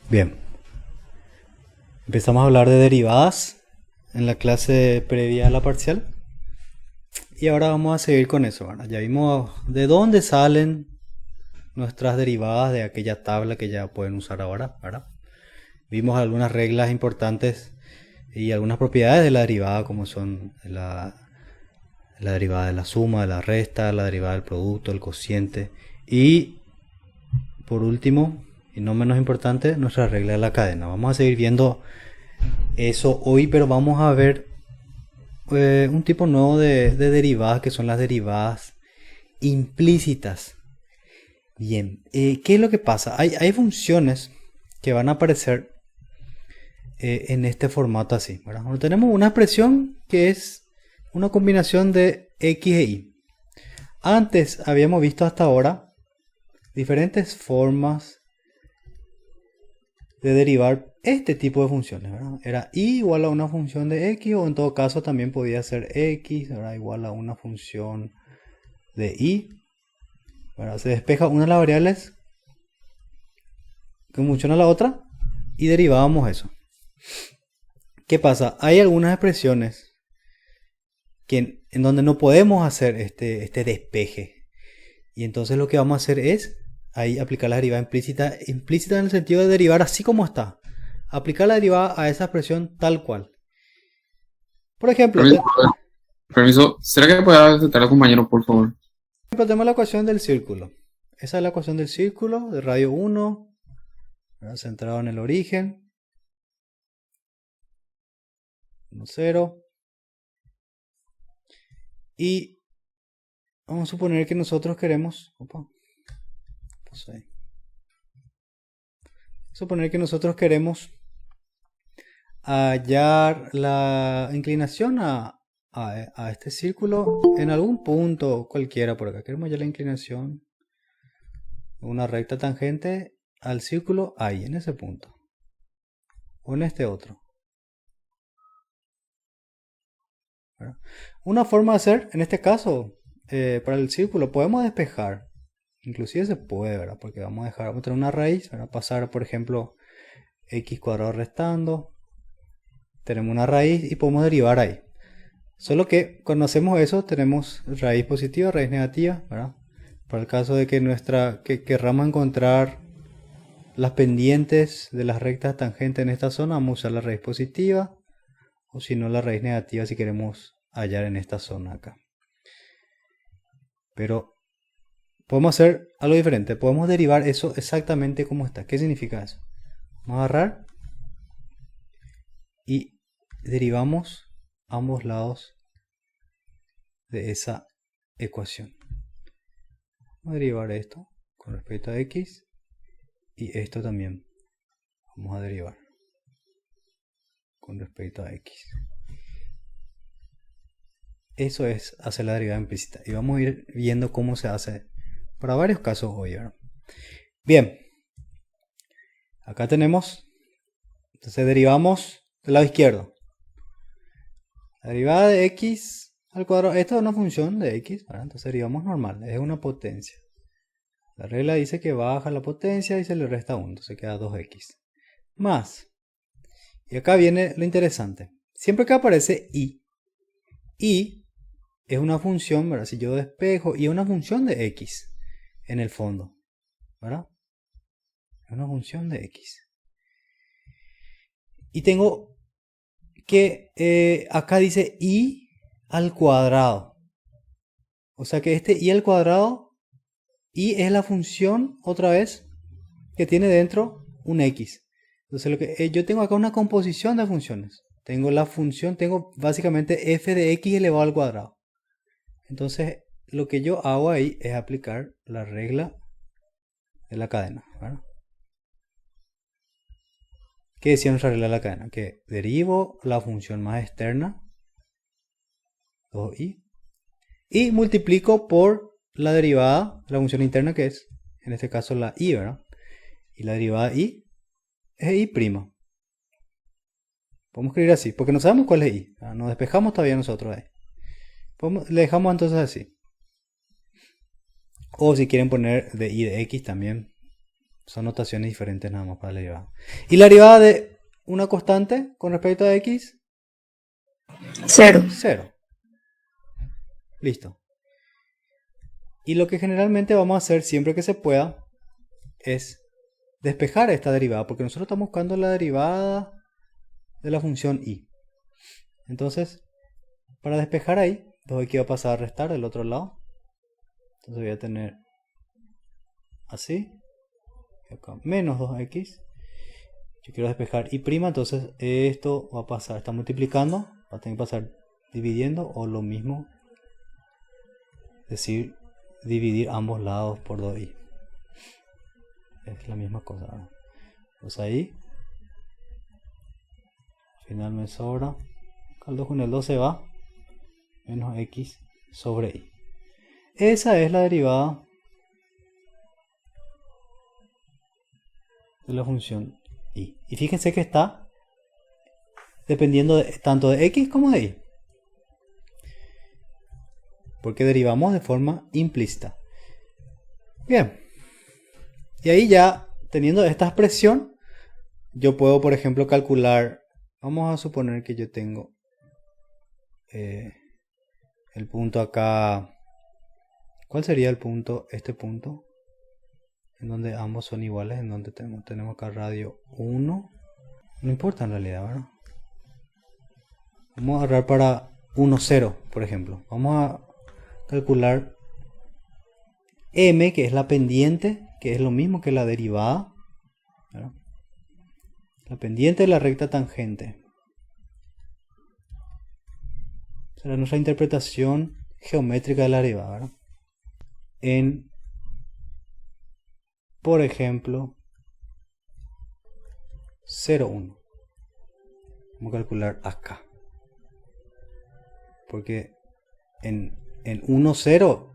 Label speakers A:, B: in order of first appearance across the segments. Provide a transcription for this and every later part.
A: Bien, empezamos a hablar de derivadas en la clase previa a la parcial y ahora vamos a seguir con eso, ¿verdad? Ya vimos de dónde salen nuestras derivadas de aquella tabla que ya pueden usar ahora, ¿verdad? Vimos algunas reglas importantes y algunas propiedades de la derivada, como son la derivada de la suma, de la resta, la derivada del producto, el cociente y por último, y no menos importante, nuestra regla de la cadena. Vamos a seguir viendo eso hoy, pero vamos a ver un tipo nuevo de derivadas que son las derivadas implícitas. Bien, ¿qué es lo que pasa? Hay funciones que van a aparecer en este formato así, ¿verdad? Bueno, tenemos una expresión que es una combinación de x e y. Antes habíamos visto hasta ahora diferentes formas de derivar este tipo de funciones, ¿verdad? Era y igual a una función de x, o en todo caso también podía ser x, ¿verdad? Igual a una función de y, ¿verdad? Se despeja una de las variables que funciona la otra y derivábamos eso. ¿Qué pasa? Hay algunas expresiones en donde no podemos hacer este despeje, y entonces lo que vamos a hacer es ahí aplicar la derivada implícita en el sentido de derivar así como está. Aplicar la derivada a esa expresión tal cual. Por ejemplo,
B: Permiso, permiso. ¿Será que puede aceptar al compañero, por favor?
A: tenemos la ecuación del círculo. Esa es la ecuación del círculo de radio 1, ¿verdad? Centrado en el origen. 1, 0. Y vamos a suponer que nosotros queremos... Suponer que nosotros queremos hallar la inclinación a este círculo en algún punto cualquiera por acá. Queremos hallar la inclinación de una recta tangente al círculo ahí, en ese punto. O en este otro. ¿Verdad? Una forma de hacer, en este caso, para el círculo, podemos despejar. Inclusive se puede, ¿verdad? Porque vamos a tener una raíz, ¿verdad? Pasar, por ejemplo, x cuadrado restando. Tenemos una raíz y podemos derivar ahí. Solo que cuando hacemos eso tenemos raíz positiva, raíz negativa, ¿verdad? Para el caso de que querramos encontrar las pendientes de las rectas tangentes en esta zona, vamos a usar la raíz positiva, o si no la raíz negativa si queremos hallar en esta zona acá. Pero podemos hacer algo diferente, podemos derivar eso exactamente como está. ¿Qué significa eso? Vamos a agarrar y derivamos ambos lados de esa ecuación. Vamos a derivar esto con respecto a x y esto también vamos a derivar con respecto a x. Eso es hacer la derivada implícita y vamos a ir viendo cómo se hace para varios casos hoy, ¿verdad? Bien, acá tenemos, entonces derivamos del lado izquierdo. La derivada de x al cuadrado, esta es una función de x, ¿verdad? Entonces derivamos normal, es una potencia. La regla dice que baja la potencia y se le resta 1, entonces queda 2x. Más, y acá viene lo interesante, siempre que aparece y es una función, ¿verdad? Si yo despejo, y es una función de x en el fondo, ¿verdad? Es una función de x. Y tengo que acá dice y al cuadrado. O sea que este y al cuadrado, y es la función, otra vez, que tiene dentro un x. Entonces lo que yo tengo acá una composición de funciones. Tengo la función, tengo básicamente f de x elevado al cuadrado. Entonces lo que yo hago ahí es aplicar la regla de la cadena, ¿verdad? ¿Qué decía nuestra regla de la cadena? Que derivo la función más externa, 2i, y multiplico por la derivada de la función interna, que es, en este caso, la i, ¿verdad? Y la derivada de i es i'. Podemos escribir así, porque no sabemos cuál es i. Nos despejamos todavía nosotros ahí. Le dejamos entonces así. O si quieren poner de i de x también, Son notaciones diferentes nada más para la derivada. ¿Y la derivada de una constante con respecto a x?
C: 0.
A: 0. Listo. Y lo que generalmente vamos a hacer siempre que se pueda es despejar esta derivada, porque nosotros estamos buscando la derivada de la función y. Entonces, para despejar ahí, 2x va a pasar a restar del otro lado. Entonces voy a tener así, y acá menos 2x. Yo quiero despejar y', entonces esto va a pasar, está multiplicando, va a tener que pasar dividiendo, o lo mismo, es decir, dividir ambos lados por 2y. Es la misma cosa, ¿verdad? Pues ahí, al final me sobra, acá el 2 con el 2 se va, menos x sobre y. Esa es la derivada de la función y. Y fíjense que está dependiendo tanto de x como de y, porque derivamos de forma implícita. Bien, y ahí ya teniendo esta expresión, yo puedo, por ejemplo, calcular. Vamos a suponer que yo tengo el punto acá. ¿Cuál sería el punto? Este punto, en donde ambos son iguales, en donde tenemos acá radio 1. No importa en realidad, ¿verdad? Vamos a agarrar para 1, 0, por ejemplo. Vamos a calcular m, que es la pendiente, que es lo mismo que la derivada, ¿verdad? La pendiente de la recta tangente. Será nuestra interpretación geométrica de la derivada, ¿verdad? En, por ejemplo, 0, 1. Vamos a calcular acá. Porque en 1, 0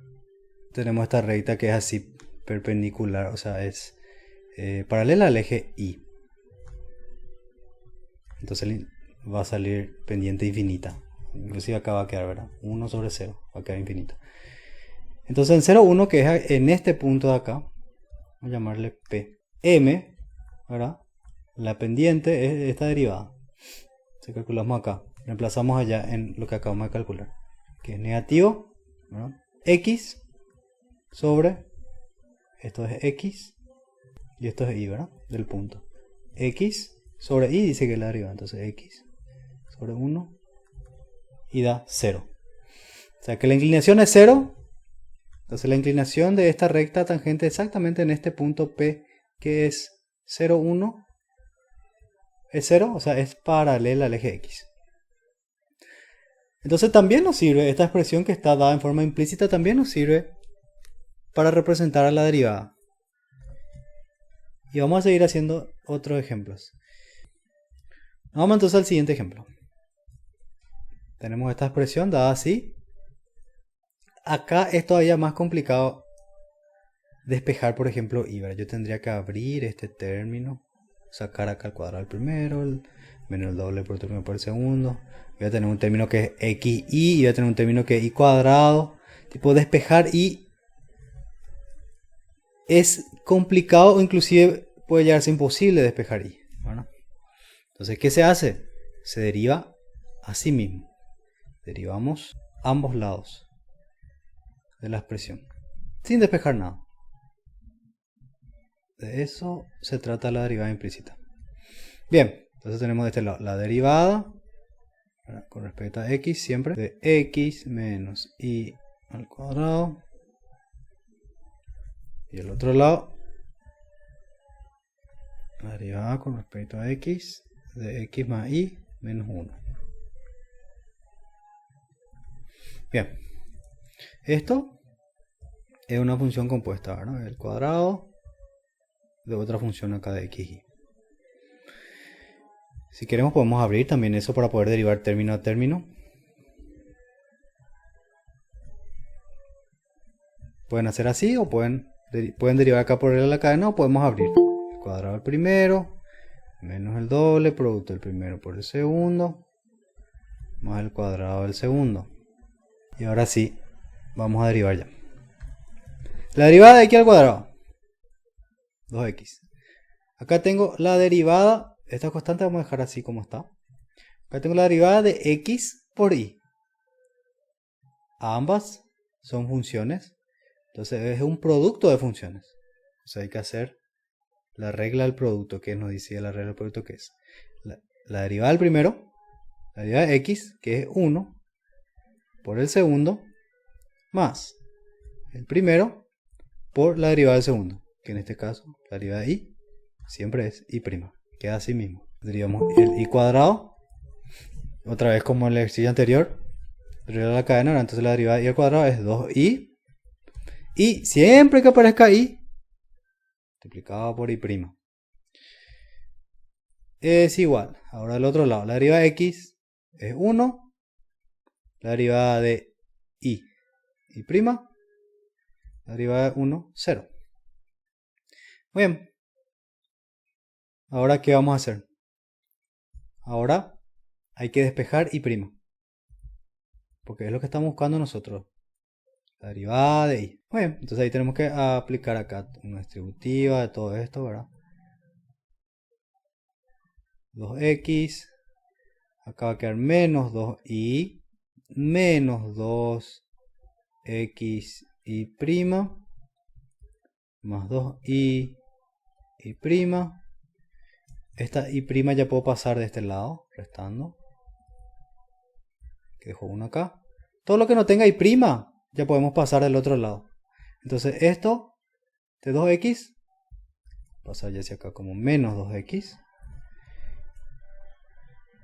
A: tenemos esta recta que es así perpendicular, o sea, es paralela al eje y. Entonces va a salir pendiente infinita. Inclusive acá va a quedar, ¿verdad? 1 sobre 0 va a quedar infinito. Entonces en 0, 1, que es en este punto de acá, vamos a llamarle P. M, ¿verdad? La pendiente es esta derivada. Si calculamos acá, reemplazamos allá en lo que acabamos de calcular, que es negativo, ¿verdad? X sobre, esto es X, y esto es Y, ¿verdad? Del punto. X sobre Y dice que es la derivada, entonces X sobre 1 y da 0. O sea que la inclinación es 0. Entonces la inclinación de esta recta tangente exactamente en este punto P, que es 0, 1, es 0, o sea, es paralela al eje X. Entonces también nos sirve, esta expresión que está dada en forma implícita, también nos sirve para representar a la derivada. Y vamos a seguir haciendo otros ejemplos. Vamos entonces al siguiente ejemplo. Tenemos esta expresión dada así. Acá es todavía más complicado despejar, por ejemplo, y. Yo tendría que abrir este término, sacar acá el cuadrado al primero, menos el doble por el término por el segundo. Voy a tener un término que es xy y voy a tener un término que es y cuadrado. Tipo, despejar y es complicado, o inclusive puede llegar a ser imposible despejar y, ¿verdad? Entonces, ¿qué se hace? Se deriva a sí mismo. Derivamos ambos lados de la expresión sin despejar nada. De eso se trata la derivada implícita. Bien, entonces tenemos de este lado la derivada, ¿verdad?, con respecto a x siempre, de x menos y al cuadrado, y el otro lado la derivada con respecto a x de x más y menos 1. Bien, esto es una función compuesta, ¿verdad? El cuadrado de otra función acá de xy. Si queremos podemos abrir también eso para poder derivar término a término. Pueden hacer así o pueden derivar acá por la cadena, o podemos abrir el cuadrado al primero menos el doble producto del primero por el segundo más el cuadrado del segundo. Y ahora sí, vamos a derivar ya. La derivada de x al cuadrado 2x. Acá tengo la derivada, esta constante vamos a dejar así como está. Acá tengo la derivada de x por y. Ambas son funciones, entonces es un producto de funciones. O sea, hay que hacer la regla del producto, que nos dice la regla del producto, que es la derivada del primero, la derivada de x, que es 1, por el segundo, más el primero por la derivada del segundo, que en este caso la derivada de y siempre es y'. Queda así mismo. Derivamos el y cuadrado, otra vez como en el ejercicio anterior, derivada de la cadena, entonces la derivada de y al cuadrado es 2y, y siempre que aparezca y, multiplicado por y'. Es igual. Ahora del otro lado, la derivada de x es 1, la derivada de y', la derivada de 1, 0. Muy bien. Ahora, ¿qué vamos a hacer? Ahora hay que despejar y', porque es lo que estamos buscando nosotros. La derivada de y. Muy bien, entonces ahí tenemos que aplicar acá una distributiva de todo esto, ¿verdad? 2x, acá va a quedar menos 2y, menos 2x y', más 2y y'. Esta y' ya puedo pasar de este lado, restando. Que dejo 1 acá. Todo lo que no tenga y' ya podemos pasar del otro lado. Entonces esto de 2x pasa ya hacia acá como menos 2x.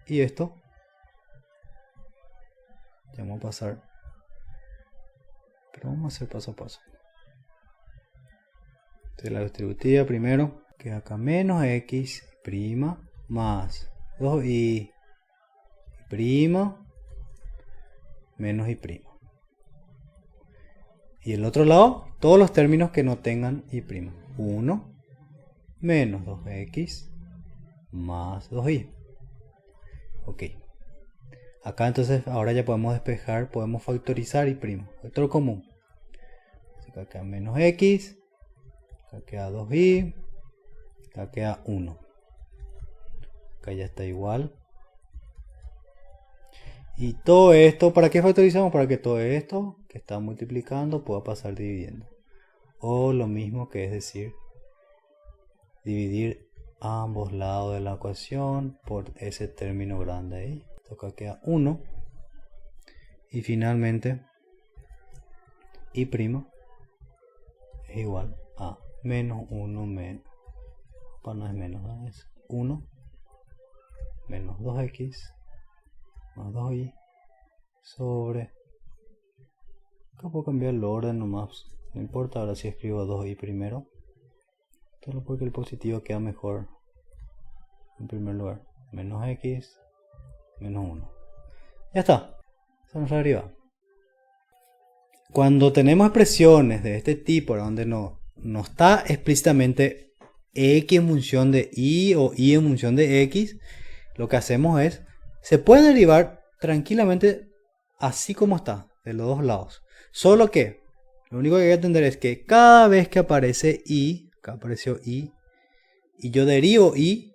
A: Y esto ya vamos a pasar, pero vamos a hacer paso a paso. Entonces la distributiva primero, que acá menos x' más 2y' menos y'. Y el otro lado, todos los términos que no tengan y'. 1 menos 2x más 2y. Ok. Acá entonces ahora ya podemos despejar, podemos factorizar y'. Factor común. Acá queda menos x, acá queda 2y, acá queda 1. Acá ya está igual. Y todo esto, ¿para qué factorizamos? Para que todo esto que está multiplicando pueda pasar dividiendo. O lo mismo que es decir, dividir ambos lados de la ecuación por ese término grande ahí. Acá queda 1. Y finalmente, y' es igual a menos 1 menos. No es menos, ¿no? Es 1 menos 2x más 2y sobre. Acá puedo cambiar el orden nomás. No importa ahora si escribo 2y primero. Solo porque el positivo queda mejor en primer lugar. Menos x menos 1. Ya está. Esa es nuestra derivada. Cuando tenemos expresiones de este tipo, donde no está explícitamente x en función de y o y en función de x, lo que hacemos es, se puede derivar tranquilamente así como está, de los dos lados. Solo que, lo único que hay que entender es que cada vez que aparece y, acá apareció y yo derivo y,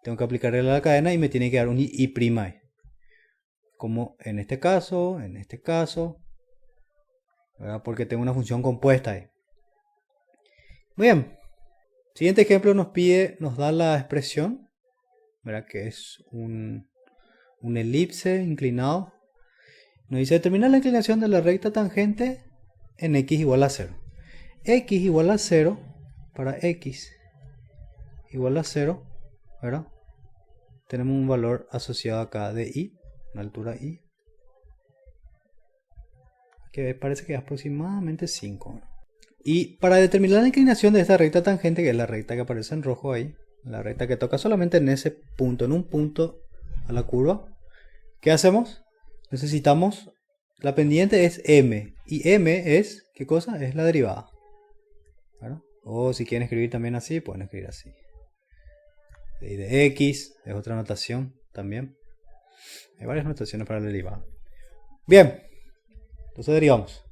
A: tengo que aplicarle a la cadena y me tiene que dar un y'. Como en este caso, ¿verdad? Porque tengo una función compuesta ahí. Muy bien. Siguiente ejemplo nos da la expresión, ¿verdad? Que es un elipse inclinado. Nos dice determinar la inclinación de la recta tangente en x igual a 0. X igual a 0 para x igual a 0, ¿verdad? Tenemos un valor asociado acá de y, una altura y, que parece que es aproximadamente 5, ¿verdad? Y para determinar la inclinación de esta recta tangente, que es la recta que aparece en rojo ahí, la recta que toca solamente en ese punto, en un punto a la curva, ¿qué hacemos? Necesitamos, la pendiente es m, y m es, ¿qué cosa? Es la derivada, ¿verdad? O si quieren escribir también así, pueden escribir así. Y de x es otra notación también. Hay varias notaciones para la derivada. Bien, entonces derivamos.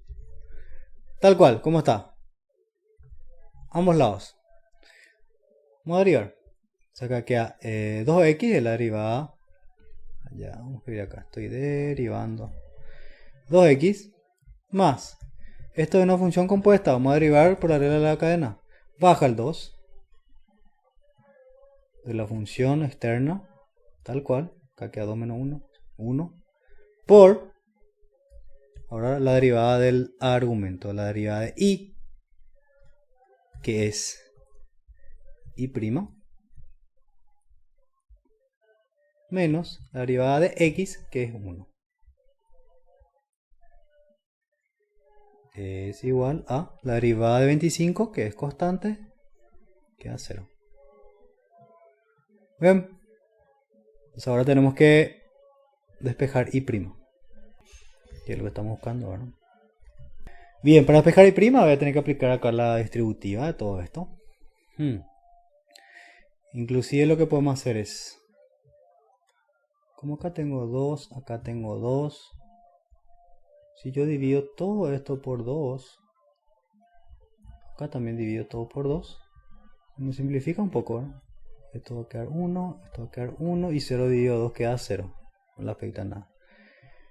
A: Tal cual, ¿cómo está? Ambos lados. Vamos a derivar. O sea, acá queda 2x es la derivada. Ya, vamos a escribir acá. Estoy derivando. 2x más. Esto es una función compuesta. Vamos a derivar por la regla de la cadena. Baja el 2 de la función externa. Tal cual. Acá queda 2 menos 1. 1. Por. Ahora la derivada del argumento. La derivada de y. Que es y'. Menos la derivada de x, que es 1. Es igual a la derivada de 25, que es constante, queda 0. Bien. Entonces ahora tenemos que despejar y', que es lo que estamos buscando ahora. Bien, para despejar y' voy a tener que aplicar acá la distributiva de todo esto. Inclusive lo que podemos hacer es, como acá tengo 2, acá tengo 2. Si yo divido todo esto por 2, acá también divido todo por 2, me simplifica un poco, ¿no? Esto va a quedar 1, esto va a quedar 1 y 0 dividido 2 queda 0. No le afecta nada.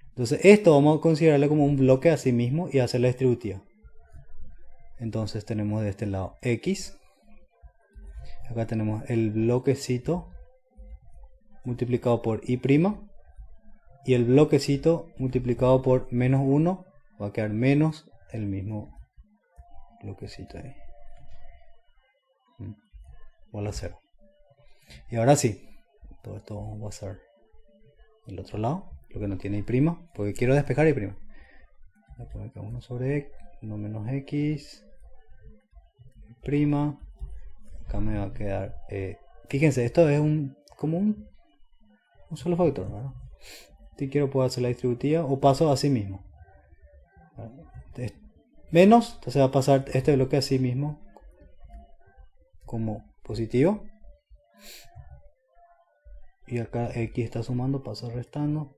A: Entonces esto vamos a considerarlo como un bloque a sí mismo y hacer la distributiva. Entonces tenemos de este lado x. Acá tenemos el bloquecito multiplicado por y'. Y el bloquecito multiplicado por menos 1 va a quedar menos el mismo bloquecito ahí. Igual a 0. Y ahora sí, todo esto vamos a pasar al otro lado, lo que no tiene y', porque quiero despejar y'. Voy a poner acá 1 sobre x, 1 menos x, y'. Acá me va a quedar, fíjense, esto es como un solo factor, ¿verdad? Si quiero puedo hacer la distributiva o paso a sí mismo. Menos, entonces va a pasar este bloque a sí mismo como positivo. Y acá x está sumando, pasa restando.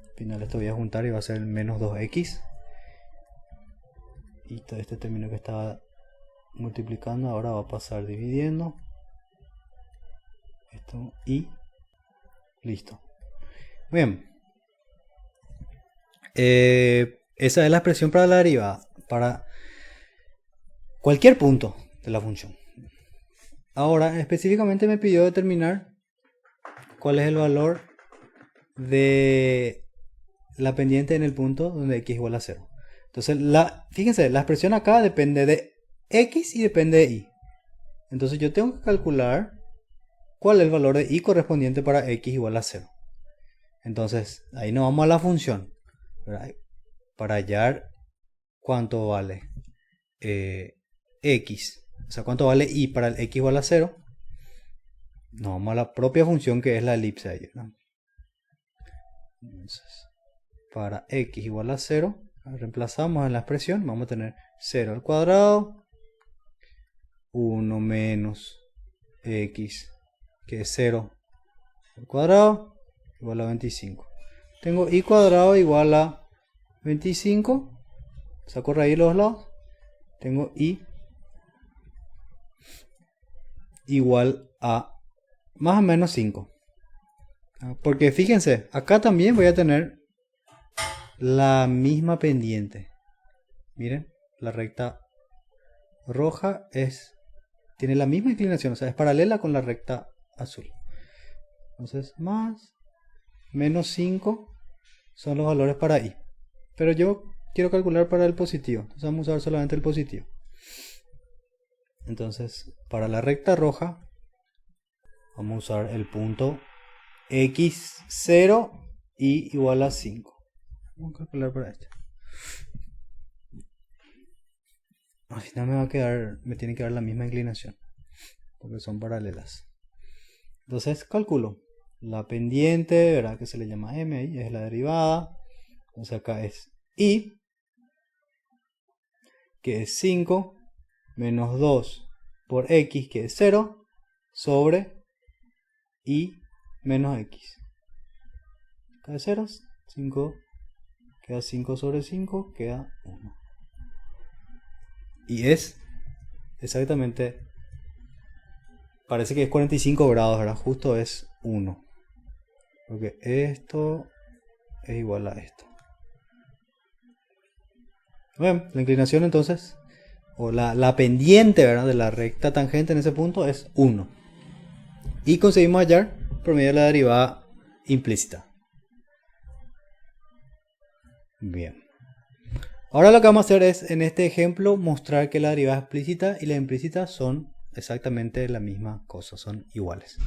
A: Al final esto voy a juntar y va a ser menos 2x. Y todo este término que estaba multiplicando ahora va a pasar dividiendo. Esto y listo. Bien. Esa es la expresión para la derivada. Para cualquier punto de la función. Ahora específicamente me pidió determinar cuál es el valor de la pendiente en el punto donde x igual a 0. Entonces, fíjense, la expresión acá depende de x y depende de y. Entonces yo tengo que calcular cuál es el valor de y correspondiente para x igual a 0. Entonces, ahí nos vamos a la función, ¿verdad? Para hallar cuánto vale x. O sea, cuánto vale y para el x igual a 0. Nos vamos a la propia función que es la elipse ahí, ¿no? Entonces, para x igual a 0, reemplazamos en la expresión, vamos a tener 0 al cuadrado, 1 menos x, que es 0 al cuadrado, igual a 25. Tengo y cuadrado igual a 25, saco raíz de los lados, tengo y igual a más o menos 5. Porque fíjense, acá también voy a tener la misma pendiente. Miren, la recta roja tiene la misma inclinación, o sea, es paralela con la recta azul. Entonces, más, menos 5 son los valores para y. Pero yo quiero calcular para el positivo, entonces vamos a usar solamente el positivo. Entonces, para la recta roja, vamos a usar el punto x0 y igual a 5. Vamos a calcular para este. Al final me tiene que dar la misma inclinación, porque son paralelas. Entonces calculo la pendiente, ¿verdad? Que se le llama m ahí, es la derivada. Entonces acá es y, que es 5, menos 2 por x, que es 0, sobre y menos x. Acá es 0, 5, queda 5 sobre 5, queda 1. Y es exactamente parece que es 45 grados, ¿verdad? Justo es 1. Porque esto es igual a esto. Bueno, la inclinación entonces, o la pendiente, ¿verdad?, de la recta tangente en ese punto es 1. Y conseguimos hallar por medio de la derivada implícita. Bien. Ahora lo que vamos a hacer es, en este ejemplo, mostrar que la derivada explícita y la implícita son exactamente la misma cosa, son iguales.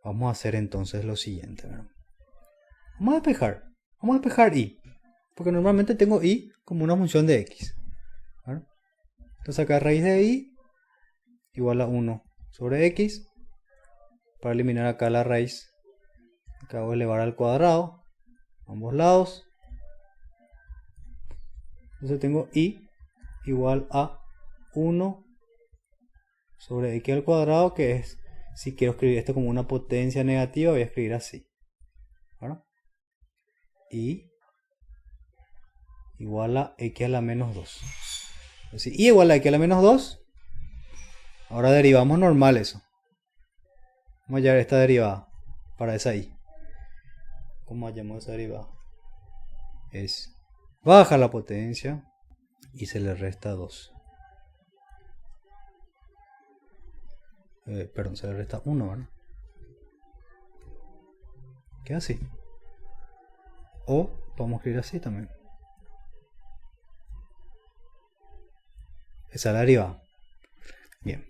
A: Vamos a hacer entonces lo siguiente, ¿verdad? Vamos a despejar y, porque normalmente tengo y como una función de x, ¿verdad? Entonces acá raíz de y igual a 1 sobre x. Para eliminar acá la raíz, acabo de elevar al cuadrado ambos lados. Entonces tengo y igual a 1 sobre x al cuadrado, que es, si quiero escribir esto como una potencia negativa, voy a escribir así, ¿verdad? Y igual a x a la menos 2. Entonces, y igual a x a la menos 2. Ahora derivamos normal eso. Vamos a hallar esta derivada para esa y. ¿Cómo hallamos esa derivada? Es baja la potencia y se le resta 2. Perdón, se le resta 1, ¿verdad? Queda así. O podemos escribir así también. Esa es la derivada. Bien.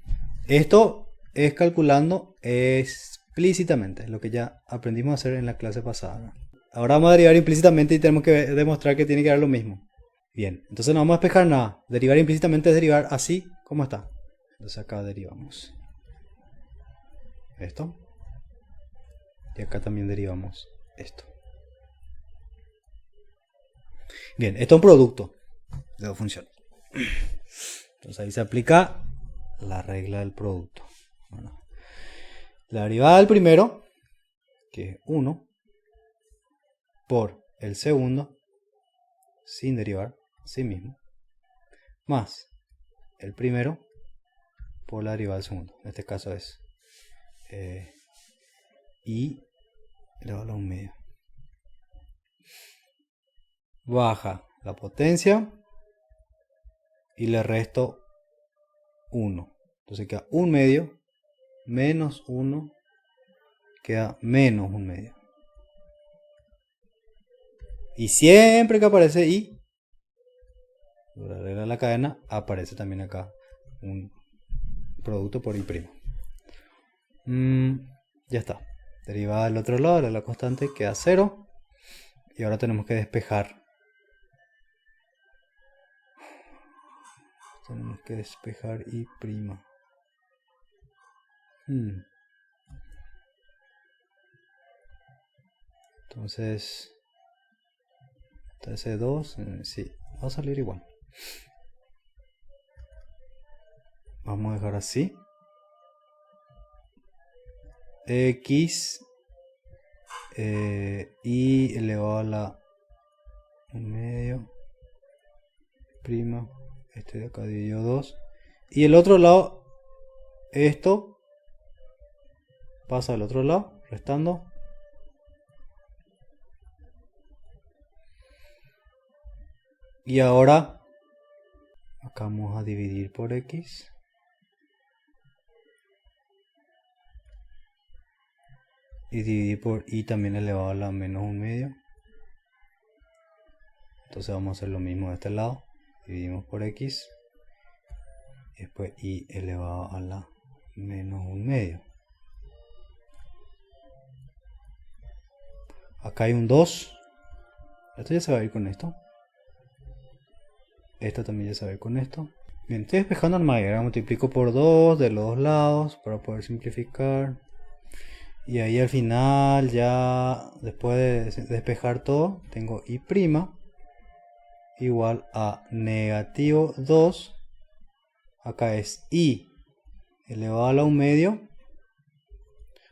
A: Esto es calculando explícitamente, lo que ya aprendimos a hacer en la clase pasada, ¿no? Ahora vamos a derivar implícitamente y tenemos que demostrar que tiene que dar lo mismo. Bien, entonces no vamos a despejar nada. Derivar implícitamente es derivar así como está. Entonces acá derivamos esto. Y acá también derivamos esto. Bien, esto es un producto de dos funciones. Entonces ahí se aplica la regla del producto. Bueno, la derivada del primero, que es 1, por el segundo, sin derivar, sí mismo, más el primero por la derivada del segundo. En este caso es y elevado a 1/2. Baja la potencia y le resto 1. Entonces queda 1/2 menos 1, queda menos 1/2. Y siempre que aparece y, por la regla de la cadena, aparece también acá un producto por y'. Ya está. Derivada del otro lado de la constante queda 0. Y ahora tenemos que despejar. Tenemos que despejar y'. Entonces, ese 2, sí, va a salir igual. Vamos a dejar así. X y elevado a la 1/2 prima. Este de acá dividido 2. Y el otro lado, esto pasa al otro lado, restando. Y ahora acá vamos a dividir por x. Y dividir por y también elevado a la menos 1/2. Entonces vamos a hacer lo mismo de este lado. Dividimos por x. Y después y elevado a la menos 1/2. Acá hay un 2. Esto ya se va a ir con esto. Esto también ya se va a ir con esto. Bien, estoy despejando el mayor. Multiplico por 2 de los dos lados para poder simplificar. Y ahí al final, ya después de despejar todo, tengo y' igual a negativo 2. Acá es y elevado a la 1/2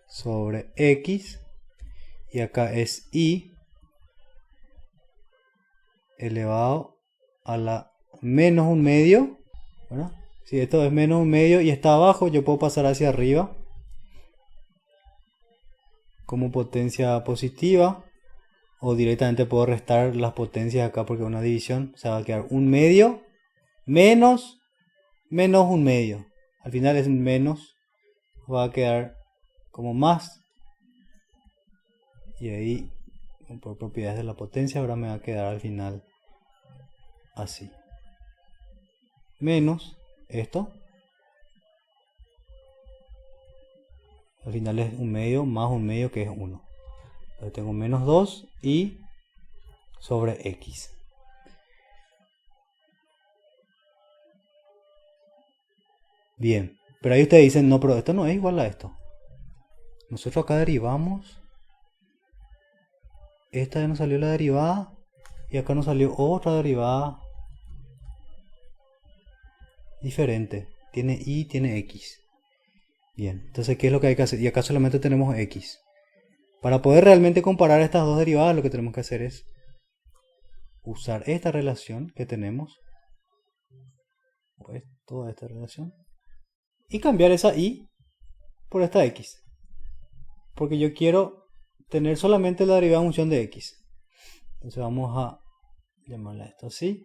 A: sobre x. Y acá es y elevado a la menos 1/2. ¿verdad? Si esto es menos un medio y está abajo, yo puedo pasar hacia arriba como potencia positiva, o directamente puedo restar las potencias acá porque es una división. O sea, va a quedar un medio menos un medio. Al final es un menos, va a quedar como más, y ahí por propiedades de la potencia ahora me va a quedar al final así, menos esto, al final es un medio más un medio que es 1. Entonces tengo menos 2 y sobre x. Bien, pero ahí ustedes dicen, no, pero esto no es igual a esto. Nosotros acá derivamos. Esta ya nos salió la derivada. Y acá nos salió otra derivada diferente. Tiene y, tiene x. Bien, entonces ¿qué es lo que hay que hacer? Y acá solamente tenemos x. Para poder realmente comparar estas dos derivadas, lo que tenemos que hacer es usar esta relación que tenemos. Pues toda esta relación. Y cambiar esa y por esta x. Porque yo quiero tener solamente la derivada en función de x. Entonces vamos a llamarle a esto así.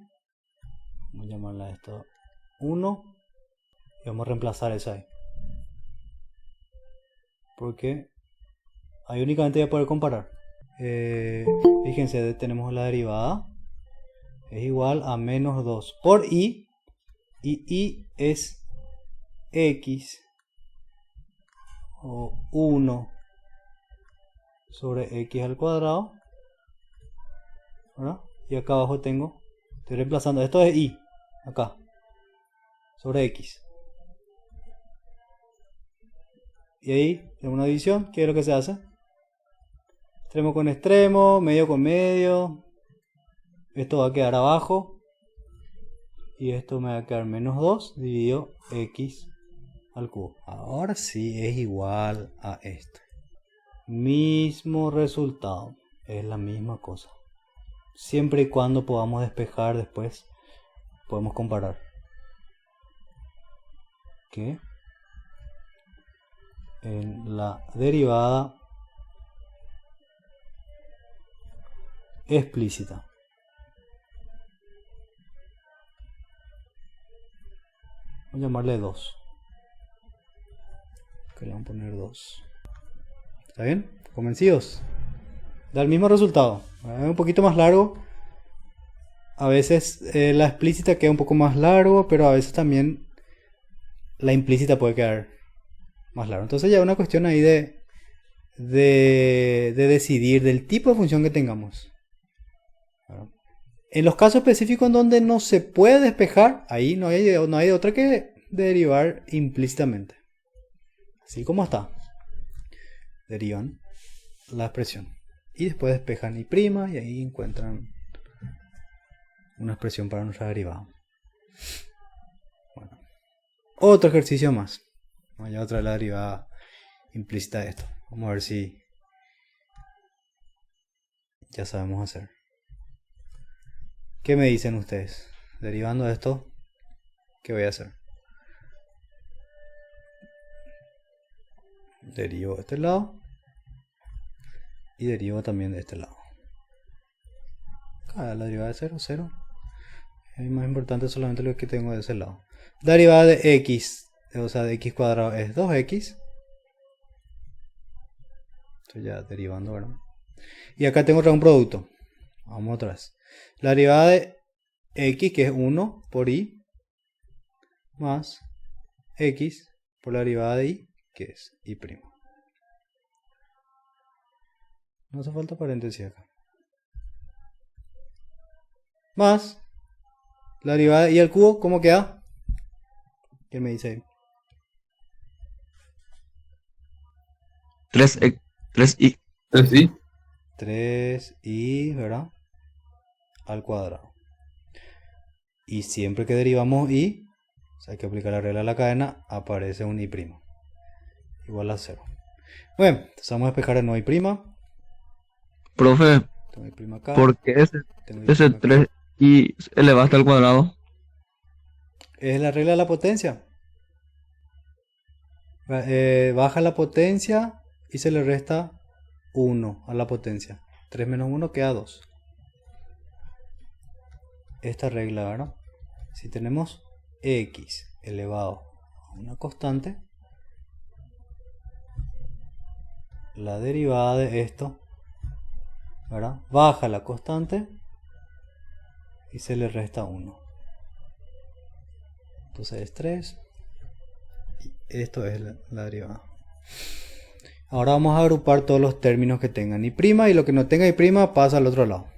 A: Vamos a llamarle a esto 1. Y vamos a reemplazar esa ahí. Porque ahí únicamente voy a poder comparar. Fíjense, tenemos la derivada. Es igual a menos 2 por y. Y y es x o 1 sobre x al cuadrado, ¿verdad? Y acá abajo estoy reemplazando, esto es y, acá, sobre x. Y ahí tengo una división, ¿qué es lo que se hace? Extremo con extremo, medio con medio. Esto va a quedar abajo. Y esto me va a quedar menos 2 dividido x al cubo. Ahora sí es igual a esto. Mismo resultado. Es la misma cosa. Siempre y cuando podamos despejar después, podemos comparar. Que en la derivada explícita. Voy a llamarle 2. Queríamos poner 2. ¿Está bien? ¿Convencidos? Da el mismo resultado. Es un poquito más largo. A veces la explícita queda un poco más largo, pero a veces también la implícita puede quedar más largo. Entonces ya es una cuestión ahí de decidir del tipo de función que tengamos. En los casos específicos en donde no se puede despejar, ahí no hay de otra que derivar implícitamente. Así como está. Derivan la expresión. Y después despejan y prima y ahí encuentran una expresión para nuestra derivada. Bueno. Otro ejercicio más. Vamos a otra la derivada implícita de esto. Vamos a ver si ya sabemos hacer. ¿Qué me dicen ustedes? Derivando de esto, ¿qué voy a hacer? Derivo de este lado. Y derivo también de este lado. Acá la derivada de 0, 0. Es más importante solamente lo que tengo de ese lado. La derivada de x, o sea de x cuadrado, es 2x. Estoy ya derivando, ¿verdad? Y acá tengo otra un producto. Vamos otra vez. La derivada de x, que es 1 por y, más x por la derivada de y, que es y'. No hace falta paréntesis acá. Más la derivada de y al cubo, ¿cómo queda? ¿Qué me dice ahí?
D: 3y.
B: 3y.
A: 3y, ¿verdad? Al cuadrado. Y siempre que derivamos y, o sea, hay que aplicar la regla de la cadena, aparece un y'. Igual a 0. Bueno, entonces vamos a despejar de nuevo y'.
D: Profe,
A: Tengo y' acá.
D: ¿por qué
A: Tengo y'
D: ese
A: acá.
D: 3y elevaste al cuadrado?
A: Es la regla de la potencia. Baja la potencia y se le resta 1 a la potencia. 3 menos 1 queda 2. Esta regla, ¿verdad? Si tenemos x elevado a una constante, la derivada de esto, ¿verdad? Baja la constante y se le resta 1. Entonces es 3. Y esto es la derivada. Ahora vamos a agrupar todos los términos que tengan y prima, y lo que no tenga y prima pasa al otro lado.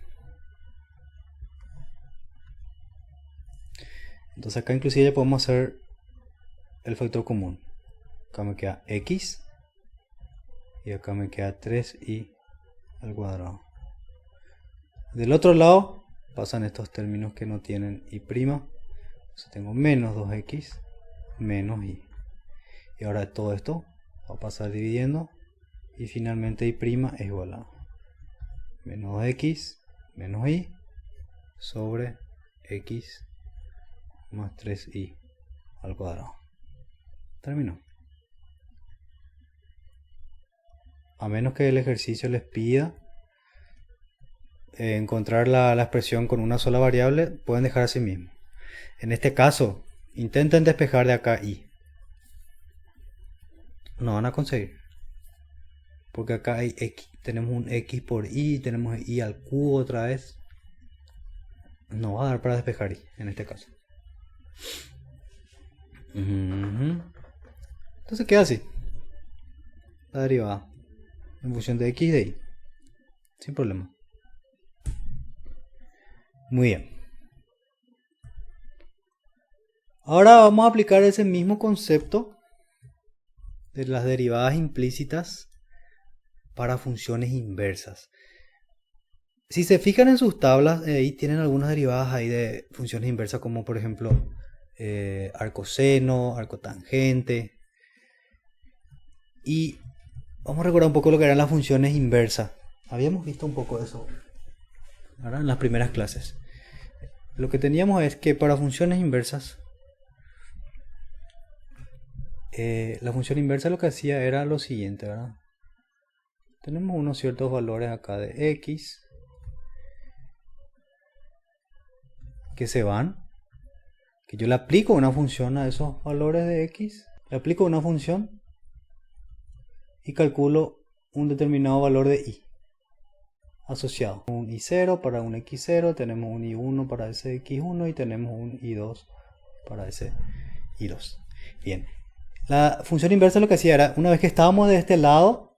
A: Entonces acá inclusive ya podemos hacer el factor común. Acá me queda x y acá me queda 3y al cuadrado. Del otro lado pasan estos términos que no tienen y prima. Entonces tengo menos 2x menos y. Y ahora todo esto va a pasar dividiendo. Y finalmente y prima es igual a menos 2x menos y sobre x más 3y al cuadrado. Terminó. A menos que el ejercicio les pida encontrar la expresión con una sola variable, pueden dejar así mismo. En este caso, intenten despejar de acá y. No van a conseguir. Porque acá hay x, tenemos un x por y, tenemos y al cubo otra vez. No va a dar para despejar y en este caso. Entonces queda así. La derivada en función de x de y. Sin problema. Muy bien. Ahora vamos a aplicar ese mismo concepto de las derivadas implícitas para funciones inversas. Si se fijan en sus tablas, ahí tienen algunas derivadas ahí de funciones inversas, como por ejemplo arcoseno, arcotangente. Y vamos a recordar un poco lo que eran las funciones inversas. Habíamos visto un poco de eso, ¿verdad? En las primeras clases. Lo que teníamos es que para funciones inversas, la función inversa lo que hacía era lo siguiente, ¿verdad? Tenemos unos ciertos valores acá de x que se van, que yo le aplico una función a esos valores de x, le aplico una función y calculo un determinado valor de y asociado. Un y0 para un x0, tenemos un y1 para ese x1 y tenemos un y2 para ese y2. Bien, la función inversa lo que hacía era, una vez que estábamos de este lado,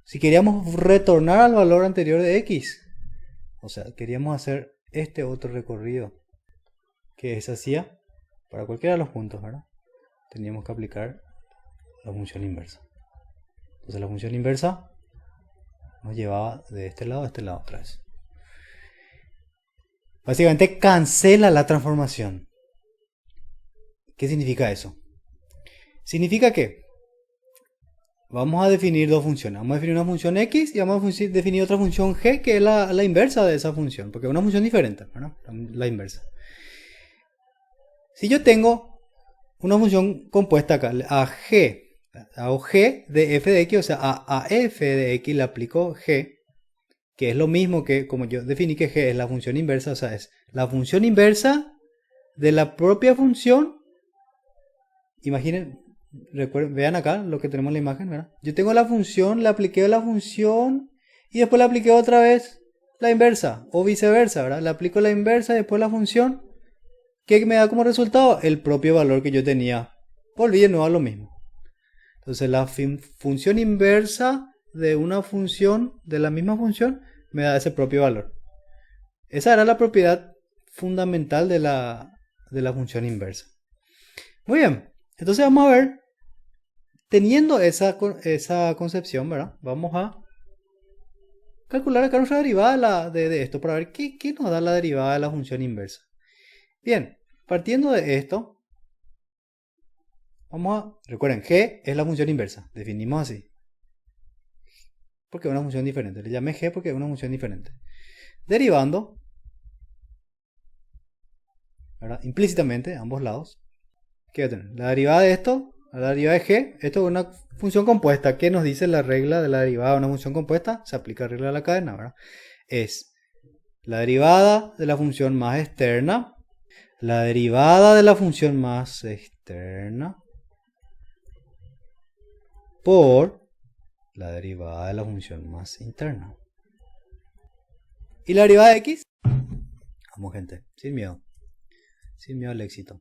A: si queríamos retornar al valor anterior de x, o sea, queríamos hacer este otro recorrido que se hacía para cualquiera de los puntos, ¿verdad? Teníamos que aplicar la función inversa. Entonces la función inversa nos llevaba de este lado a este lado otra vez. Básicamente cancela la transformación. ¿Qué significa eso? Significa que vamos a definir dos funciones. Vamos a definir una función x y vamos a definir otra función g, que es la inversa de esa función, porque es una función diferente, ¿verdad? La inversa. Si yo tengo una función compuesta acá, a g de f de x, o sea, a f de x le aplico g, que es lo mismo que, como yo definí que g es la función inversa, o sea, es la función inversa de la propia función. Imaginen, recuerden, vean acá lo que tenemos en la imagen, ¿verdad? Yo tengo la función, le apliqué la función y después le apliqué otra vez la inversa, o viceversa, ¿verdad? Le aplico la inversa y después la función. ¿Qué me da como resultado? El propio valor que yo tenía. Volví de nuevo a lo mismo. Entonces la función inversa de una función, de la misma función, me da ese propio valor. Esa era la propiedad fundamental de la función inversa. Muy bien. Entonces vamos a ver, teniendo esa concepción, ¿verdad? Vamos a calcular acá nuestra derivada de esto para ver qué nos da la derivada de la función inversa. Bien, partiendo de esto, recuerden, g es la función inversa, definimos así. Porque es una función diferente, le llamé g porque es una función diferente. Derivando, ¿verdad? Implícitamente, a ambos lados. ¿Qué va a tener? La derivada de esto, la derivada de g, esto es una función compuesta. ¿Qué nos dice la regla de la derivada de una función compuesta? Se aplica la regla de la cadena, ¿verdad? Es la derivada de la función más externa, la derivada de la función más externa, por la derivada de la función más interna. ¿Y la derivada de x? Vamos, gente, sin miedo. Sin miedo al éxito.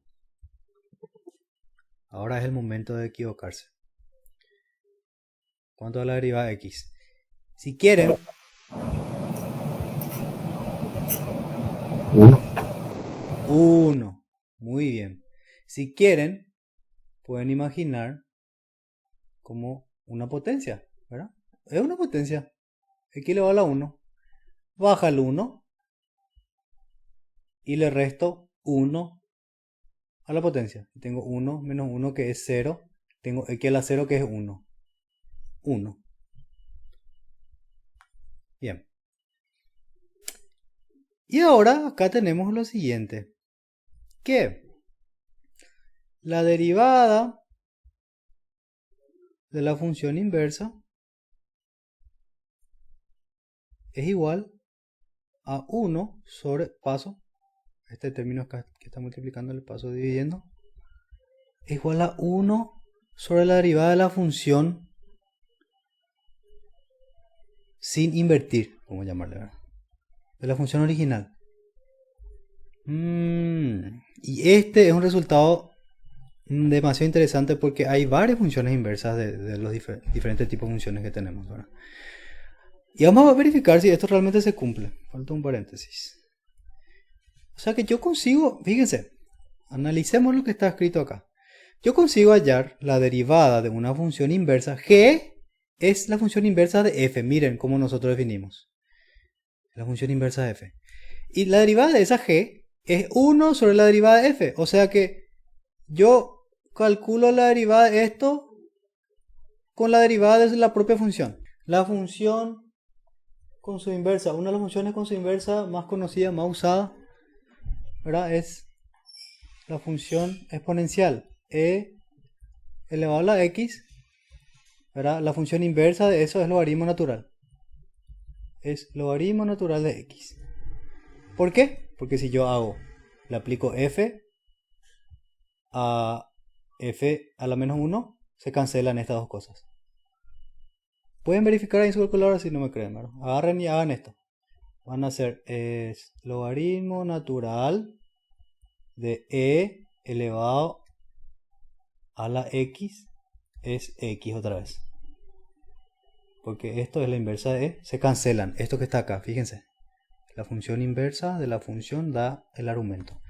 A: Ahora es el momento de equivocarse. ¿Cuánto es la derivada de x? Si quieren... 1. Muy bien. Si quieren, pueden imaginar como una potencia, ¿verdad? Es una potencia. X elevado a la 1. Baja el 1. Y le resto 1 a la potencia. Tengo 1 menos 1 que es 0. Tengo x a la 0 que es 1. 1. Bien. Y ahora acá tenemos lo siguiente. Que la derivada de la función inversa es igual a 1 sobre paso. Este término acá que está multiplicando el paso dividiendo. Es igual a 1 sobre la derivada de la función sin invertir, vamos a llamarle, ¿verdad? De la función original. Y este es un resultado demasiado interesante porque hay varias funciones inversas de los diferentes tipos de funciones que tenemos, ¿verdad? Y vamos a verificar si esto realmente se cumple. Falta un paréntesis. O sea que yo consigo, fíjense, analicemos lo que está escrito acá. Yo consigo hallar la derivada de una función inversa. G es la función inversa de f. Miren cómo nosotros definimos. La función inversa de f. Y la derivada de esa g es 1 sobre la derivada de f. O sea que yo calculo la derivada de esto con la derivada de la propia función. La función con su inversa, una de las funciones con su inversa más conocida, más usada, ¿verdad? Es la función exponencial e elevado a la x, ¿verdad? La función inversa de eso es logaritmo natural. Es logaritmo natural de x. ¿Por qué? Porque si yo le aplico f a la menos 1, se cancelan estas dos cosas. Pueden verificar ahí en su calculadora si no me creen, ¿verdad? Agarren y hagan esto. Van a hacer logaritmo natural de e elevado a la x es x otra vez. Porque esto es la inversa de e. Se cancelan. Esto que está acá, fíjense. La función inversa de la función da el argumento.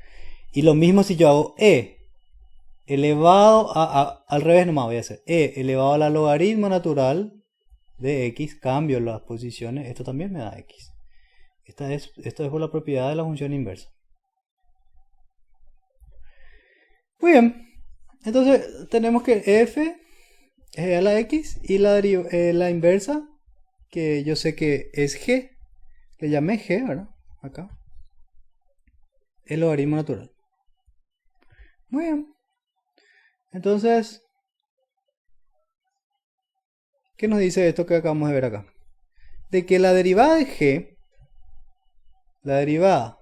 A: Y lo mismo si yo hago e elevado al revés nomás voy a hacer. E elevado a la logaritmo natural de x, cambio las posiciones, esto también me da x. Esto es por la propiedad de la función inversa. Muy bien. Entonces tenemos que f es a la x y la inversa, que yo sé que es g. Le llamé g, ¿verdad? Acá. El logaritmo natural. Muy bien. Entonces, ¿qué nos dice esto que acabamos de ver acá? De que la derivada de g, la derivada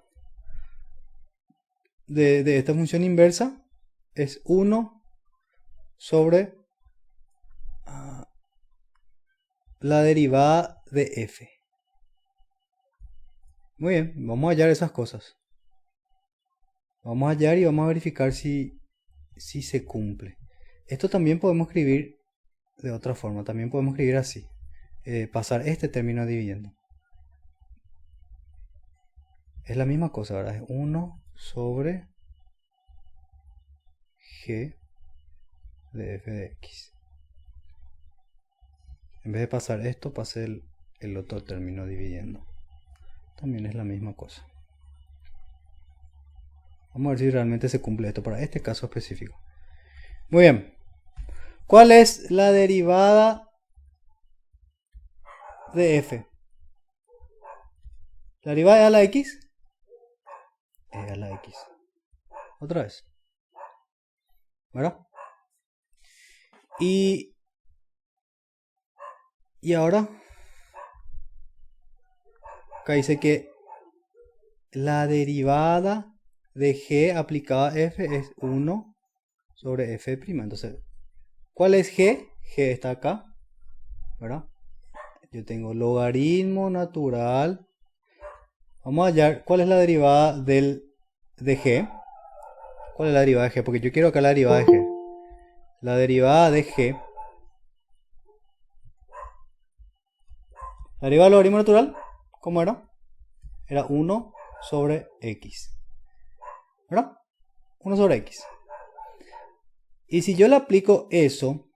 A: de esta función inversa es 1 sobre la derivada de f. Muy bien, vamos a hallar esas cosas. Vamos a hallar y vamos a verificar si se cumple. Esto también podemos escribir de otra forma. También podemos escribir así. Pasar este término dividiendo. Es la misma cosa, ¿verdad? Es 1 sobre g de f de x. En vez de pasar esto, pasé el otro término dividiendo. También es la misma cosa. Vamos a ver si realmente se cumple esto para este caso específico. Muy bien. ¿Cuál es la derivada de f? ¿La derivada es a la x? Es a la x. otra vez. ¿Verdad? Y ahora, acá dice que la derivada de g aplicada a f es 1 sobre f'. Entonces, ¿cuál es g? G está acá, ¿verdad? Yo tengo logaritmo natural. Vamos a hallar cuál es la derivada de g. ¿Cuál es la derivada de g? Porque yo quiero acá la derivada de g. La derivada de g. La derivada del logaritmo natural, ¿cómo era? Era 1 sobre x. ¿Verdad? 1 sobre x. Y si yo le aplico eso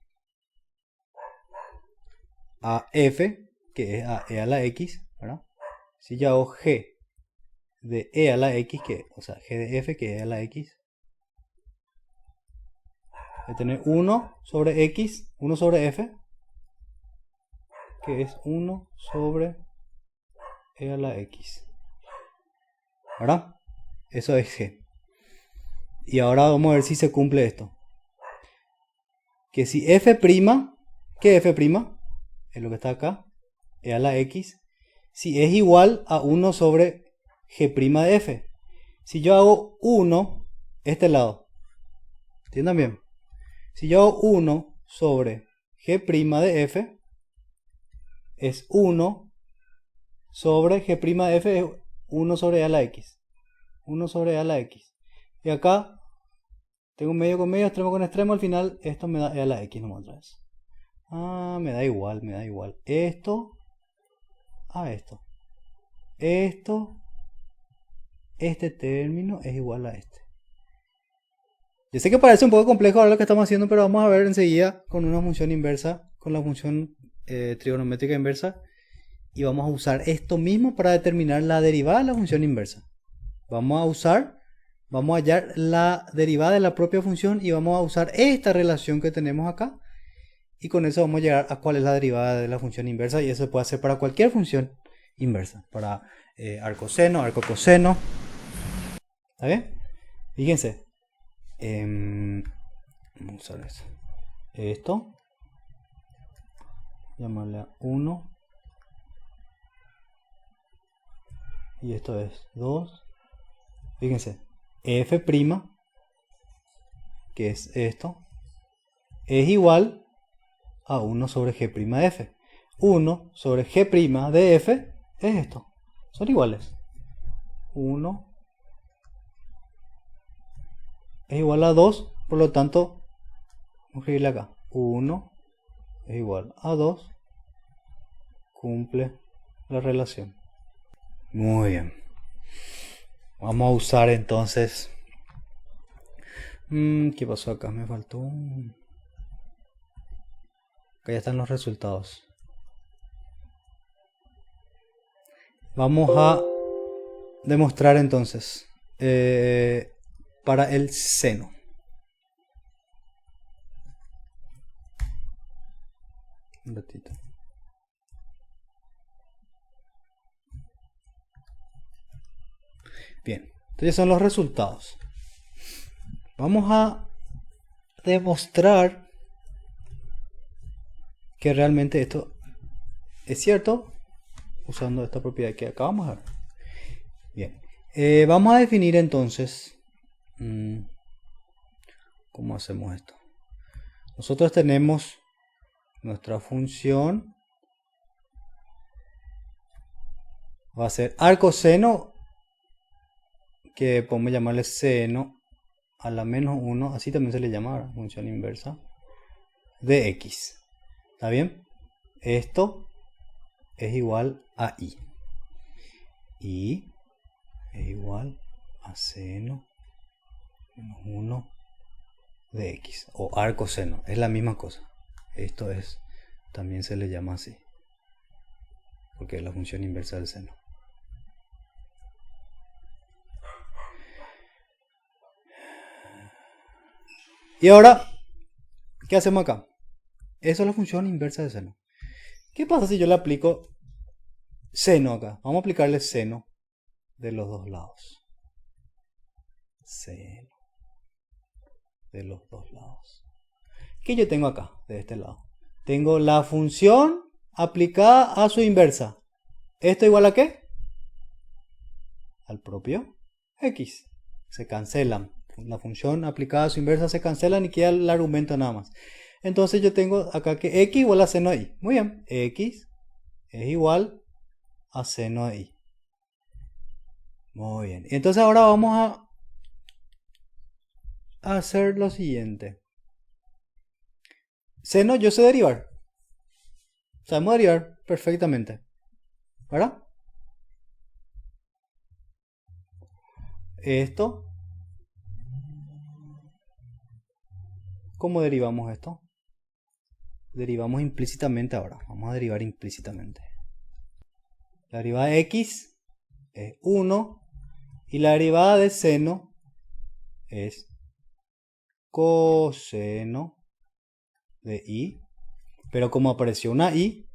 A: a f, que es a e a la x, ¿verdad? Si yo hago g de e a la x, o sea, g de f, que es e a la x, voy a tener 1 sobre x, 1 sobre f, que es 1 sobre e a la x. ¿Verdad? Eso es g. Y ahora vamos a ver si se cumple esto. Que si f', ¿qué f'? Es lo que está acá, e a la x, si es igual a 1 sobre g' de f. Si yo hago 1, este lado, ¿entiendan bien? Si yo hago 1 sobre g' de f, es 1 sobre g' de f, es 1 sobre e a la x. 1 sobre e a la x. Y acá tengo medio con medio, extremo con extremo, al final esto me da e a la x nomás otra vez. Ah, me da igual. Esto a esto. Este término es igual a este. Yo sé que parece un poco complejo ahora lo que estamos haciendo, pero vamos a ver enseguida con una función inversa, con la función trigonométrica inversa. Y vamos a usar esto mismo para determinar la derivada de la función inversa. Vamos a hallar la derivada de la propia función y vamos a usar esta relación que tenemos acá. Y con eso vamos a llegar a cuál es la derivada de la función inversa. Y eso se puede hacer para cualquier función inversa. Para arcoseno, arcocoseno. ¿Está bien? Fíjense. Vamos a ver eso. Esto. Llamarle a 1. Y esto es 2. Fíjense. F', que es esto, es igual a 1 sobre g' de f. 1 sobre g' de f es esto. Son iguales. 1 es igual a 2, por lo tanto, vamos a escribirle acá. 1 es igual a 2. Cumple la relación. Muy bien. Vamos a usar entonces... ¿Qué pasó acá? Me faltó... Acá ya están los resultados. Vamos a demostrar entonces para el seno. Un ratito. Bien, entonces son los resultados. Vamos a demostrar que realmente esto es cierto usando esta propiedad que acabamos de ver. Bien, vamos a definir entonces ¿cómo hacemos esto? Nosotros tenemos nuestra función, va a ser arcoseno, que podemos llamarle seno a la menos 1, así también se le llama, ¿verdad? Función inversa de x. ¿Está bien? Esto es igual a i. Y es igual a seno menos 1 de x. O arcoseno, es la misma cosa. Esto es, también se le llama así, porque es la función inversa del seno. Y ahora, ¿qué hacemos acá? Eso es la función inversa del seno. ¿Qué pasa si yo le aplico seno acá? Vamos a aplicarle seno de los dos lados. Seno. de los dos lados. ¿Qué yo tengo acá, de este lado? Tengo la función aplicada a su inversa. ¿Esto igual a qué? Al propio x. Se cancelan. La función aplicada a su inversa se cancelan y queda el argumento nada más. Entonces yo tengo acá que x igual a seno de y. Muy bien. X es igual a seno de y. Muy bien. Y entonces ahora vamos a hacer lo siguiente. Seno yo sé derivar. Sabemos derivar perfectamente. ¿Verdad? Esto. ¿Cómo derivamos esto? Derivamos implícitamente ahora. Vamos a derivar implícitamente. La derivada de x es 1 y la derivada de seno es coseno de y. Pero como apareció una y,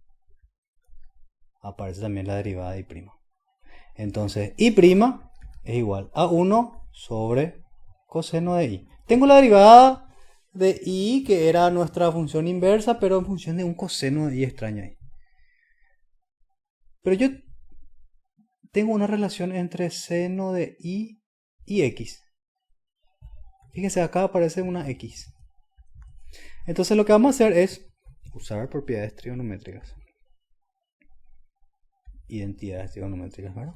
A: aparece también la derivada de y'. Entonces y' es igual a 1 sobre coseno de y. Tengo la derivada de y, que era nuestra función inversa, pero en función de un coseno de y extraño ahí. Pero yo tengo una relación entre seno de y x. Fíjense, acá aparece una x. Entonces lo que vamos a hacer es usar propiedades trigonométricas. Identidades trigonométricas, ¿verdad?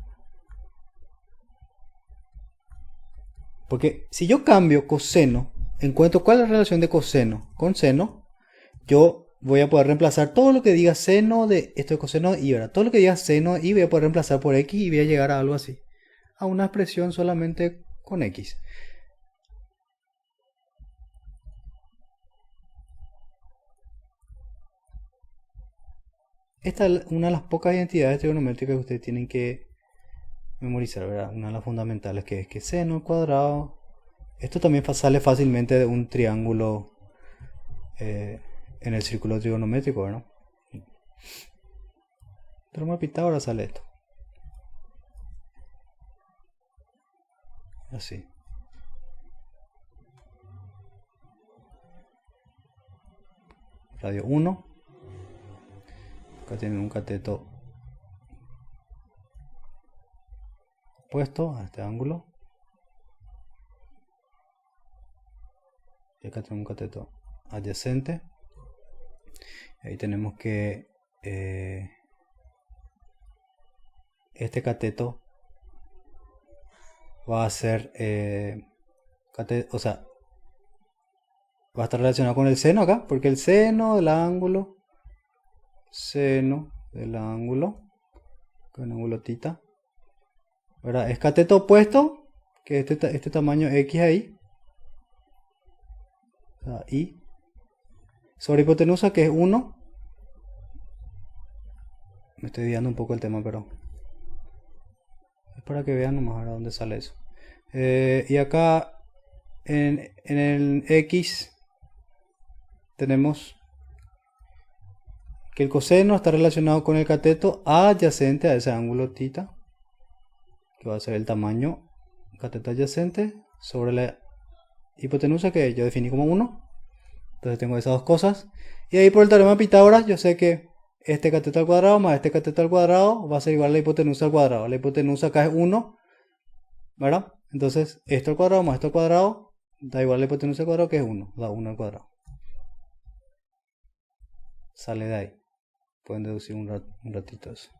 A: Porque si yo cambio coseno, encuentro cuál es la relación de coseno con seno, yo voy a poder reemplazar todo lo que diga seno de esto de coseno de y, ¿verdad? Todo lo que diga seno de y voy a poder reemplazar por x y voy a llegar a algo así. A una expresión solamente con x. Esta es una de las pocas identidades trigonométricas que ustedes tienen que memorizar, ¿verdad? Una de las fundamentales, que es que seno al cuadrado. Esto también sale fácilmente de un triángulo en el círculo trigonométrico, ¿verdad? Teorema de Pitágoras sale esto. Así. Radio 1. Acá tienen un cateto puesto a este ángulo. Y acá tenemos un cateto adyacente. Ahí tenemos que este cateto va a ser o sea, va a estar relacionado con el seno acá, porque el seno del ángulo con ángulo θ, ¿verdad? Es cateto opuesto, que este tamaño x ahí, o sea, y sobre hipotenusa, que es 1. Me estoy desviando un poco el tema, pero es para que vean nomás ahora dónde sale eso. Y acá en el x tenemos que el coseno está relacionado con el cateto adyacente a ese ángulo θ, que va a ser el tamaño cateto adyacente sobre la hipotenusa, que yo definí como 1. Entonces tengo esas dos cosas. Y ahí por el teorema de Pitágoras yo sé que este cateto al cuadrado más este cateto al cuadrado va a ser igual a la hipotenusa al cuadrado. La hipotenusa acá es 1, ¿verdad? Entonces esto al cuadrado más esto al cuadrado da igual a la hipotenusa al cuadrado, que es 1. Da 1 al cuadrado. Sale de ahí. Pueden deducir un ratito eso.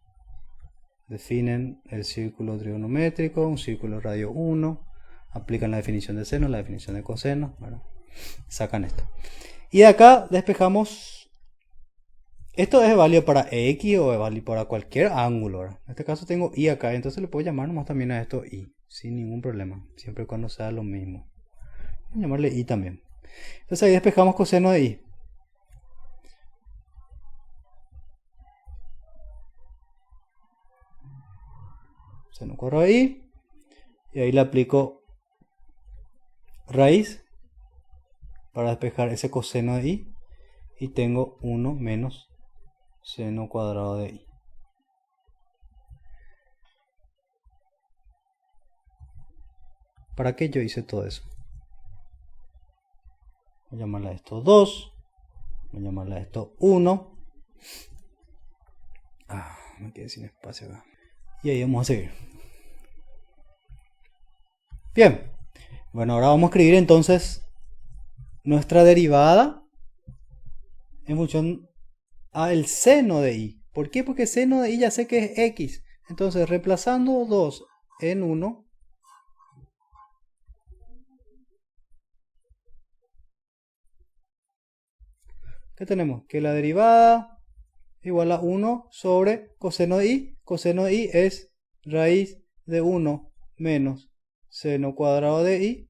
A: Definen el círculo trigonométrico, un círculo radio 1. Aplican la definición de seno, la definición de coseno, ¿verdad? Sacan esto. Y de acá despejamos. Esto es válido para x o es válido para cualquier ángulo, ¿verdad? En este caso tengo y acá, entonces le puedo llamar nomás también a esto y, sin ningún problema, siempre y cuando sea lo mismo. Voy a llamarle y también. Entonces ahí despejamos coseno de y. Seno cuadrado de y. Y ahí le aplico raíz para despejar ese coseno de y. Y tengo 1 menos seno cuadrado de y. ¿Para qué yo hice todo eso? Voy a llamarle a esto 2. Voy a llamarle a esto 1. Me quedé sin espacio acá. Y ahí vamos a seguir. Bien. Bueno, ahora vamos a escribir entonces nuestra derivada en función al seno de y. ¿Por qué? Porque seno de y ya sé que es x. Entonces, reemplazando 2 en 1, ¿qué tenemos? Que la derivada igual a 1 sobre coseno de y. Coseno de y es raíz de 1 menos seno cuadrado de y.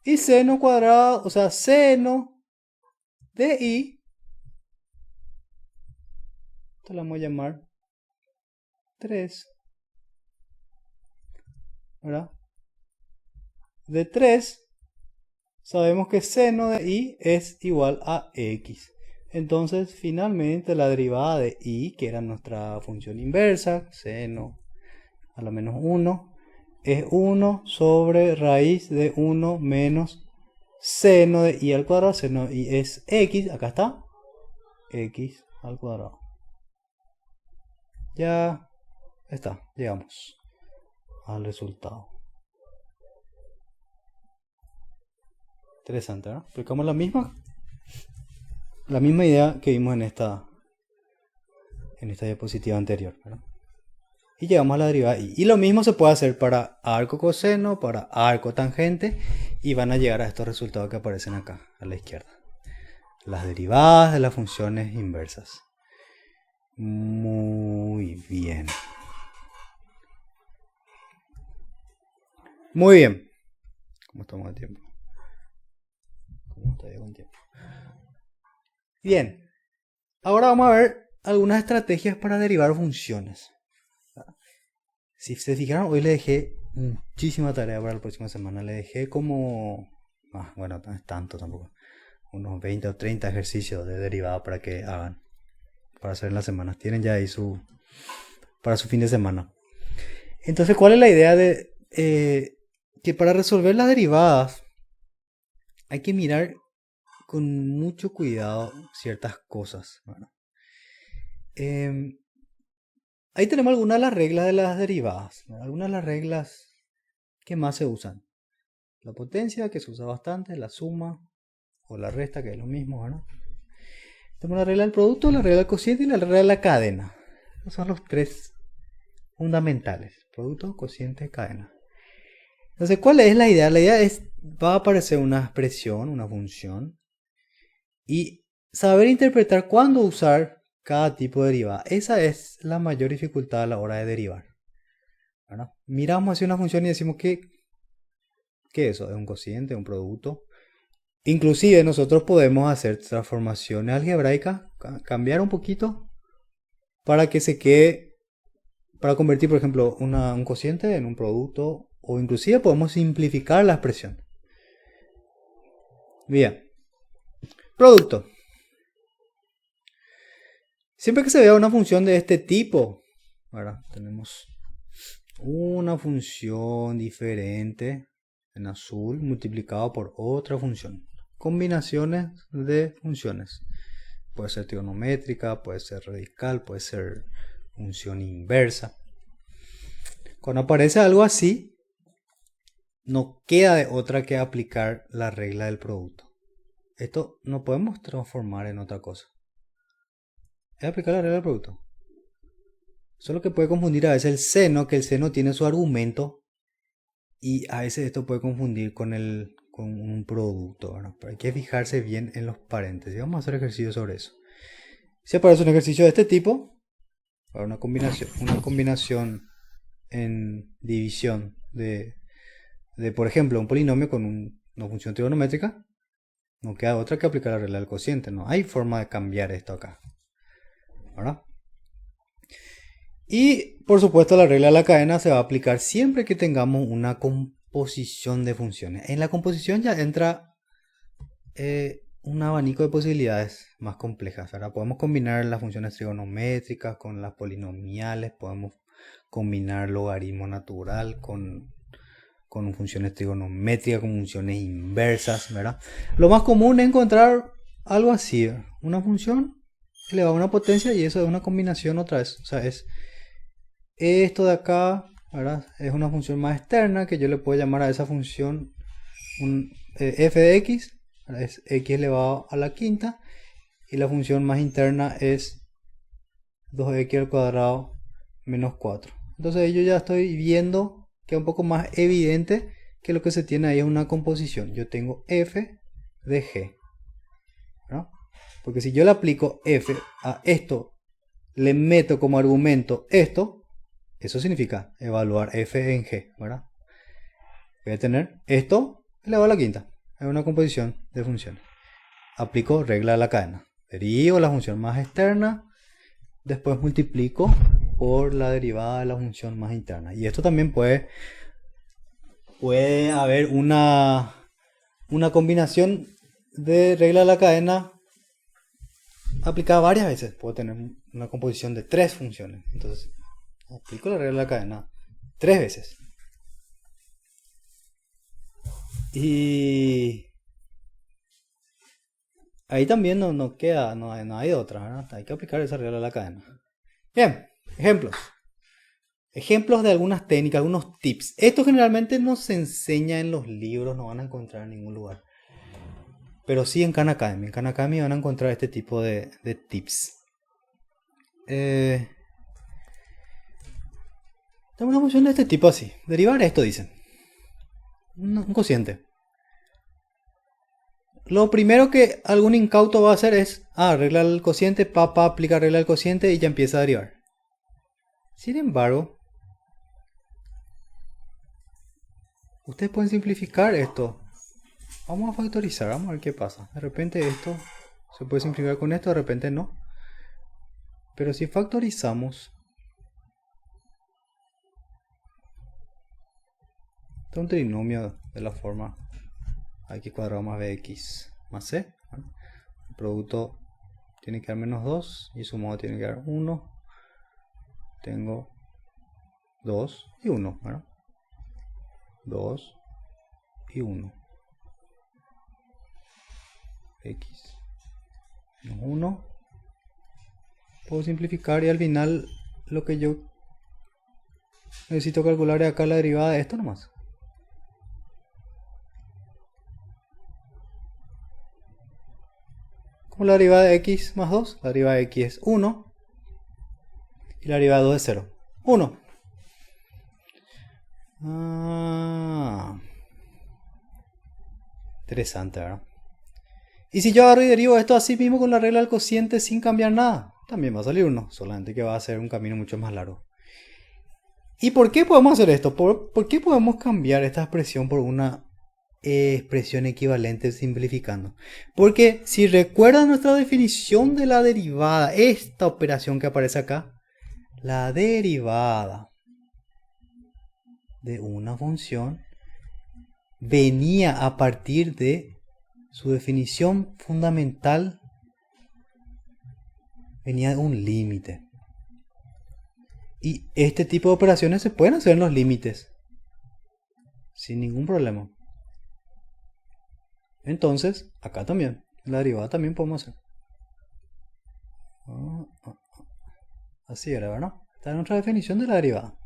A: Y seno cuadrado, o sea, seno de y, esto lo vamos a llamar 3, ¿verdad? De 3, sabemos que seno de y es igual a x. Entonces, finalmente, la derivada de y, que era nuestra función inversa, seno a lo menos 1, es 1 sobre raíz de 1 menos seno de y al cuadrado. Seno de y es x, acá está, x al cuadrado. Ya está, llegamos al resultado. Interesante, ¿no? Aplicamos la misma idea que vimos en esta diapositiva anterior, ¿verdad? Y llegamos a la derivada y. Y lo mismo se puede hacer para arco coseno, para arco tangente, y van a llegar a estos resultados que aparecen acá, a la izquierda. Las derivadas de las funciones inversas. Muy bien. Muy bien. ¿Cómo estamos de tiempo? ¿Cómo estoy con tiempo? Bien. Ahora vamos a ver algunas estrategias para derivar funciones. Si se fijaron, hoy le dejé muchísima tarea para la próxima semana. Le dejé como... bueno, no es tanto tampoco. Unos 20 o 30 ejercicios de derivada para que hagan. Para hacer en las semanas. Tienen ya ahí para su fin de semana. Entonces, ¿cuál es la idea de... que para resolver las derivadas hay que mirar con mucho cuidado ciertas cosas. Bueno, ahí tenemos algunas de las reglas de las derivadas. Algunas de las reglas que más se usan. La potencia, que se usa bastante. La suma o la resta, que es lo mismo, ¿verdad? Tenemos la regla del producto, la regla del cociente y la regla de la cadena. Esos son los tres fundamentales. Producto, cociente, cadena. Entonces, ¿cuál es la idea? La idea es, va a aparecer una expresión, una función, y saber interpretar cuándo usar cada tipo de derivada. Esa es la mayor dificultad a la hora de derivar. ¿Verdad? Miramos hacia una función y decimos que ¿qué es eso? ¿Es un cociente? ¿Un producto? Inclusive nosotros podemos hacer transformaciones algebraicas, cambiar un poquito para que se quede, para convertir, por ejemplo, un cociente en un producto, o inclusive podemos simplificar la expresión. Bien. Producto. Siempre que se vea una función de este tipo, ¿verdad? Tenemos una función diferente en azul multiplicado por otra función. Combinaciones de funciones. Puede ser trigonométrica, puede ser radical, puede ser función inversa. Cuando aparece algo así, no queda de otra que aplicar la regla del producto. Esto no podemos transformar en otra cosa. Es aplicar la regla del producto. Eso es lo que puede confundir a veces el seno, que el seno tiene su argumento, y a veces esto puede confundir con un producto, ¿verdad? Pero hay que fijarse bien en los paréntesis. Vamos a hacer ejercicio sobre eso. Si aparece un ejercicio de este tipo, para una combinación en división de por ejemplo, un polinomio con una función trigonométrica, no queda otra que aplicar la regla del cociente. No hay forma de cambiar esto acá, ¿verdad? Y por supuesto la regla de la cadena se va a aplicar siempre que tengamos una composición de funciones. En la composición ya entra un abanico de posibilidades más complejas. Ahora podemos combinar las funciones trigonométricas con las polinomiales, podemos combinar logaritmo natural con funciones trigonométricas, con funciones inversas, ¿verdad? Lo más común es encontrar algo así, una función elevada a una potencia y eso es una combinación otra vez. O sea, es esto de acá, ¿verdad? Es una función más externa que yo le puedo llamar a esa función f de x, ¿verdad? Es x elevado a la quinta y la función más interna es 2x al cuadrado menos 4. Entonces yo ya estoy viendo que es un poco más evidente que lo que se tiene ahí es una composición. Yo tengo f de g, ¿no? Porque si yo le aplico f a esto, le meto como argumento esto, eso significa evaluar f en g, ¿verdad? Voy a tener esto elevado a la quinta. Es una composición de funciones. Aplico regla de la cadena. Derivo la función más externa. Después multiplico por la derivada de la función más interna. Y esto también puede haber una combinación de regla de la cadena aplicada varias veces. Puedo tener una composición de 3 funciones. Entonces, aplico la regla de la cadena 3 veces. Y ahí también no queda, no hay de otra, ¿verdad? Hay que aplicar esa regla de la cadena. Bien, ejemplos. Ejemplos de algunas técnicas, algunos tips. Esto generalmente no se enseña en los libros, no van a encontrar en ningún lugar. Pero sí en Khan Academy. En Khan Academy van a encontrar este tipo de tips. Tengo una función de este tipo así. Derivar esto, dicen. Un cociente. Lo primero que algún incauto va a hacer es regla el cociente, aplica regla del cociente y ya empieza a derivar. Sin embargo, ustedes pueden simplificar esto. Vamos a factorizar, vamos a ver qué pasa. De repente esto se puede simplificar con esto, de repente no. Pero si factorizamos, este es un trinomio de la forma x cuadrado más bx más c. El producto tiene que dar menos 2 y su modo tiene que dar 1. Tengo 2 y 1, ¿verdad? 2 y 1. X menos 1. Puedo simplificar y al final lo que yo necesito calcular es acá la derivada de esto nomás. Como la derivada de x más 2, la derivada de x es 1 y la derivada de 2 es 0. 1. Interesante, ¿verdad? Y si yo agarro y derivo esto así mismo con la regla del cociente sin cambiar nada, también va a salir 1, solamente que va a ser un camino mucho más largo. ¿Y por qué podemos hacer esto? ¿Por qué podemos cambiar esta expresión por una expresión equivalente simplificando? Porque si recuerdan nuestra definición de la derivada, esta operación que aparece acá, la derivada de una función venía a partir de su definición fundamental, venía de un límite. Y este tipo de operaciones se pueden hacer en los límites sin ningún problema. Entonces, acá también, la derivada también podemos hacer. Así era, ¿verdad? Esta es nuestra definición de la derivada.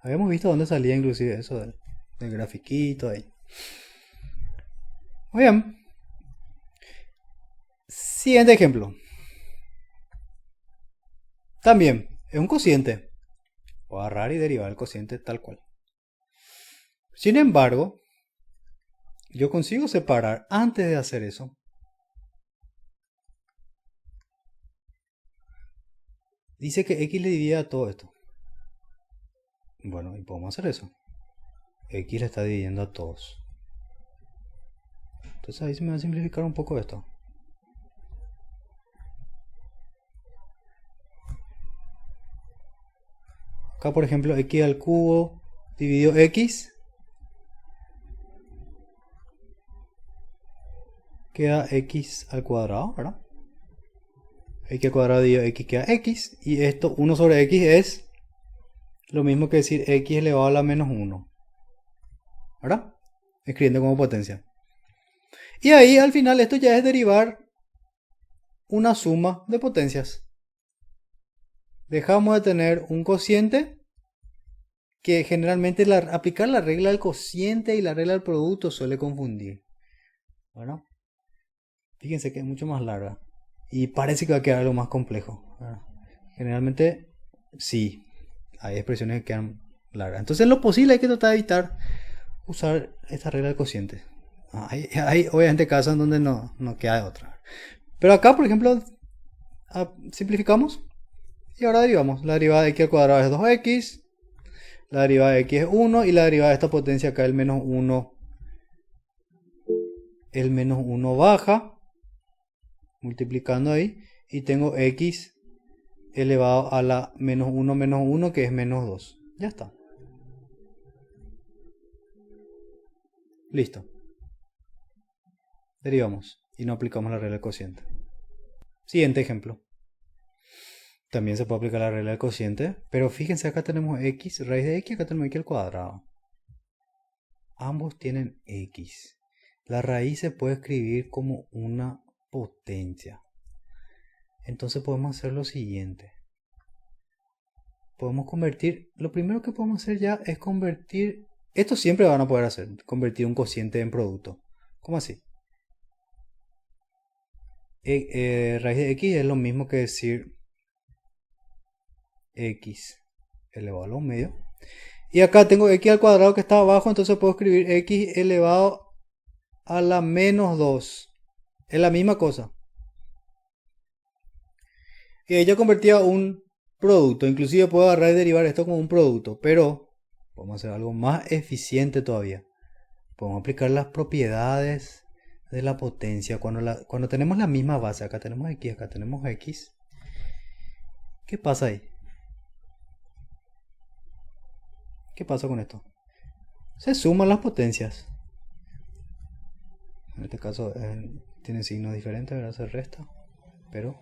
A: Habíamos visto dónde salía inclusive eso del grafiquito ahí. Muy bien. Siguiente ejemplo. También, es un cociente. Voy a agarrar y derivar el cociente tal cual. Sin embargo, yo consigo separar antes de hacer eso. Dice que x le divide a todo esto. Bueno, y podemos hacer eso. X le está dividiendo a todos. Entonces ahí se me va a simplificar un poco esto. Acá por ejemplo x al cubo dividido x. Queda x al cuadrado, ¿verdad? X al cuadrado dividido x queda x. Y esto 1 sobre x es lo mismo que decir x elevado a la menos 1. ¿Verdad? Escribiendo como potencia. Y ahí al final esto ya es derivar una suma de potencias. Dejamos de tener un cociente que generalmente aplicar la regla del cociente y la regla del producto suele confundir. Bueno, fíjense que es mucho más larga y parece que va a quedar algo más complejo. Generalmente sí, hay expresiones que quedan largas. Entonces lo posible hay que tratar de evitar usar esta regla del cociente. Hay obviamente casos en donde no queda de otra. Pero acá, por ejemplo, simplificamos y ahora derivamos. La derivada de x al cuadrado es 2x, la derivada de x es 1 y la derivada de esta potencia acá, el menos 1. El menos 1 baja, multiplicando ahí, y tengo x elevado a la menos 1 que es menos 2. Ya está. Listo. Derivamos y no aplicamos la regla del cociente. Siguiente ejemplo. También se puede aplicar la regla del cociente, pero fíjense, acá tenemos x, raíz de x, acá tenemos x al cuadrado. Ambos tienen x. La raíz se puede escribir como una potencia. Entonces podemos hacer lo siguiente. Podemos convertir, lo primero que podemos hacer ya es convertir, esto siempre van a poder hacer, convertir un cociente en producto. ¿Cómo así? Raíz de x es lo mismo que decir x elevado a 1/2. Y acá tengo x al cuadrado que está abajo, entonces puedo escribir x elevado a la menos 2. Es la misma cosa. Y ella convertía un producto. Inclusive puedo agarrar y derivar esto como un producto. Pero podemos hacer algo más eficiente todavía. Podemos aplicar las propiedades de la potencia. Cuando tenemos la misma base. Acá tenemos x, acá tenemos x. ¿Qué pasa ahí? ¿Qué pasa con esto? Se suman las potencias. En este caso tiene signos diferentes, ¿verdad? Se resta. Pero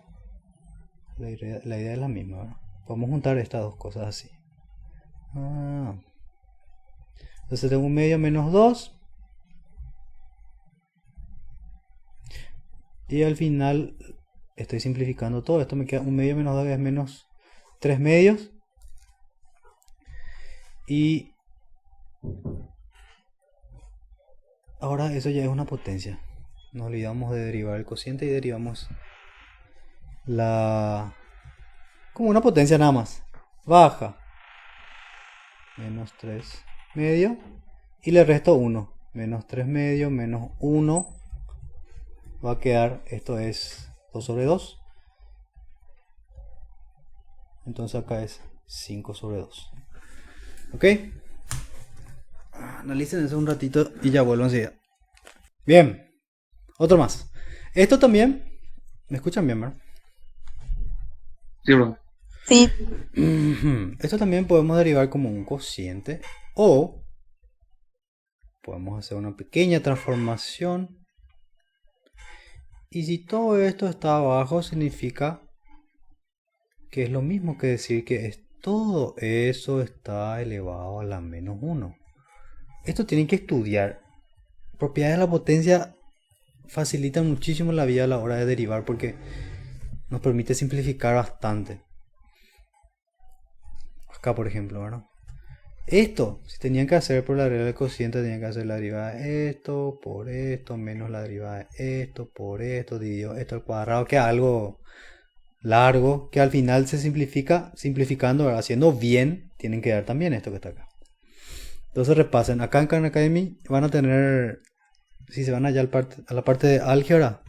A: la idea es la misma, ¿verdad? Podemos juntar estas dos cosas así. Entonces tengo 1/2 menos 2. Y al final estoy simplificando todo. Esto me queda 1/2 menos 2 es menos 3/2. Y ahora eso ya es una potencia. Nos olvidamos de derivar el cociente y derivamos como una potencia nada más. Baja. Menos 3/2. Y le resto 1. Menos 3/2 menos 1. Va a quedar, esto es 2 sobre 2. Entonces acá es 5 sobre 2. ¿Ok? Analicen eso un ratito y ya vuelvo enseguida. Bien. Otro más. Esto también. ¿Me escuchan bien, verdad?
B: Sí, bro.
C: Sí.
A: Esto también podemos derivar como un cociente. O podemos hacer una pequeña transformación. Y si todo esto está abajo, significa que es lo mismo que decir que todo eso está elevado a la menos 1. Esto tienen que estudiar. Propiedades de la potencia facilitan muchísimo la vida a la hora de derivar porque nos permite simplificar bastante. Acá, por ejemplo, ¿verdad? Esto, si tenían que hacer por la regla del cociente, tenían que hacer la derivada de esto por esto, menos la derivada de esto por esto, dividido esto al cuadrado, que es algo largo, que al final se simplifica, simplificando, ¿verdad? Haciendo bien, tienen que dar también esto que está acá. Entonces repasen, acá en Khan Academy van a tener, si se van allá a la parte de álgebra,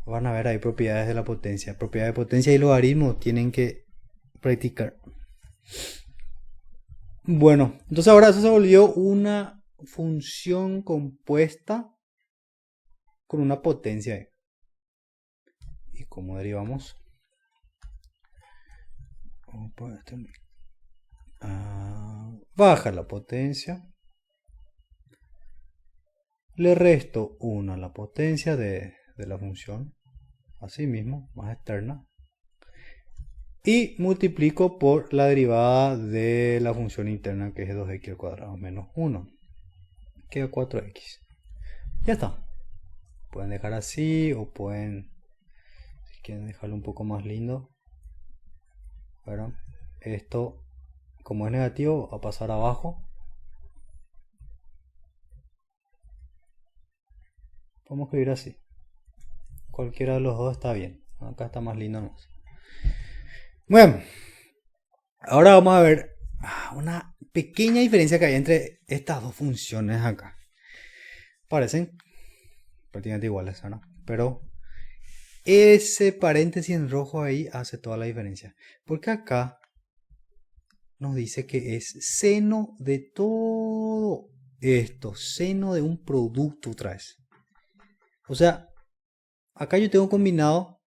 A: van a ver ahí propiedades de la potencia. Propiedades de potencia y logaritmo tienen que practicar. Bueno, entonces ahora eso se volvió una función compuesta con una potencia. ¿Y cómo derivamos? Baja la potencia. Le resto 1 a la potencia de la función. Así mismo, más externa. Y multiplico por la derivada de la función interna, que es 2x al cuadrado menos 1. Queda 4x. Ya está. Pueden dejar así o pueden, si quieren dejarlo un poco más lindo. Bueno, esto, como es negativo, va a pasar abajo. Podemos escribir así. Cualquiera de los dos está bien. Acá está más lindo más. Bueno, ahora vamos a ver una pequeña diferencia que hay entre estas dos funciones acá. Parecen prácticamente iguales, ¿no? Pero ese paréntesis en rojo ahí hace toda la diferencia. Porque acá nos dice que es seno de todo esto. Seno de un producto otra vez. O sea, acá yo tengo combinado.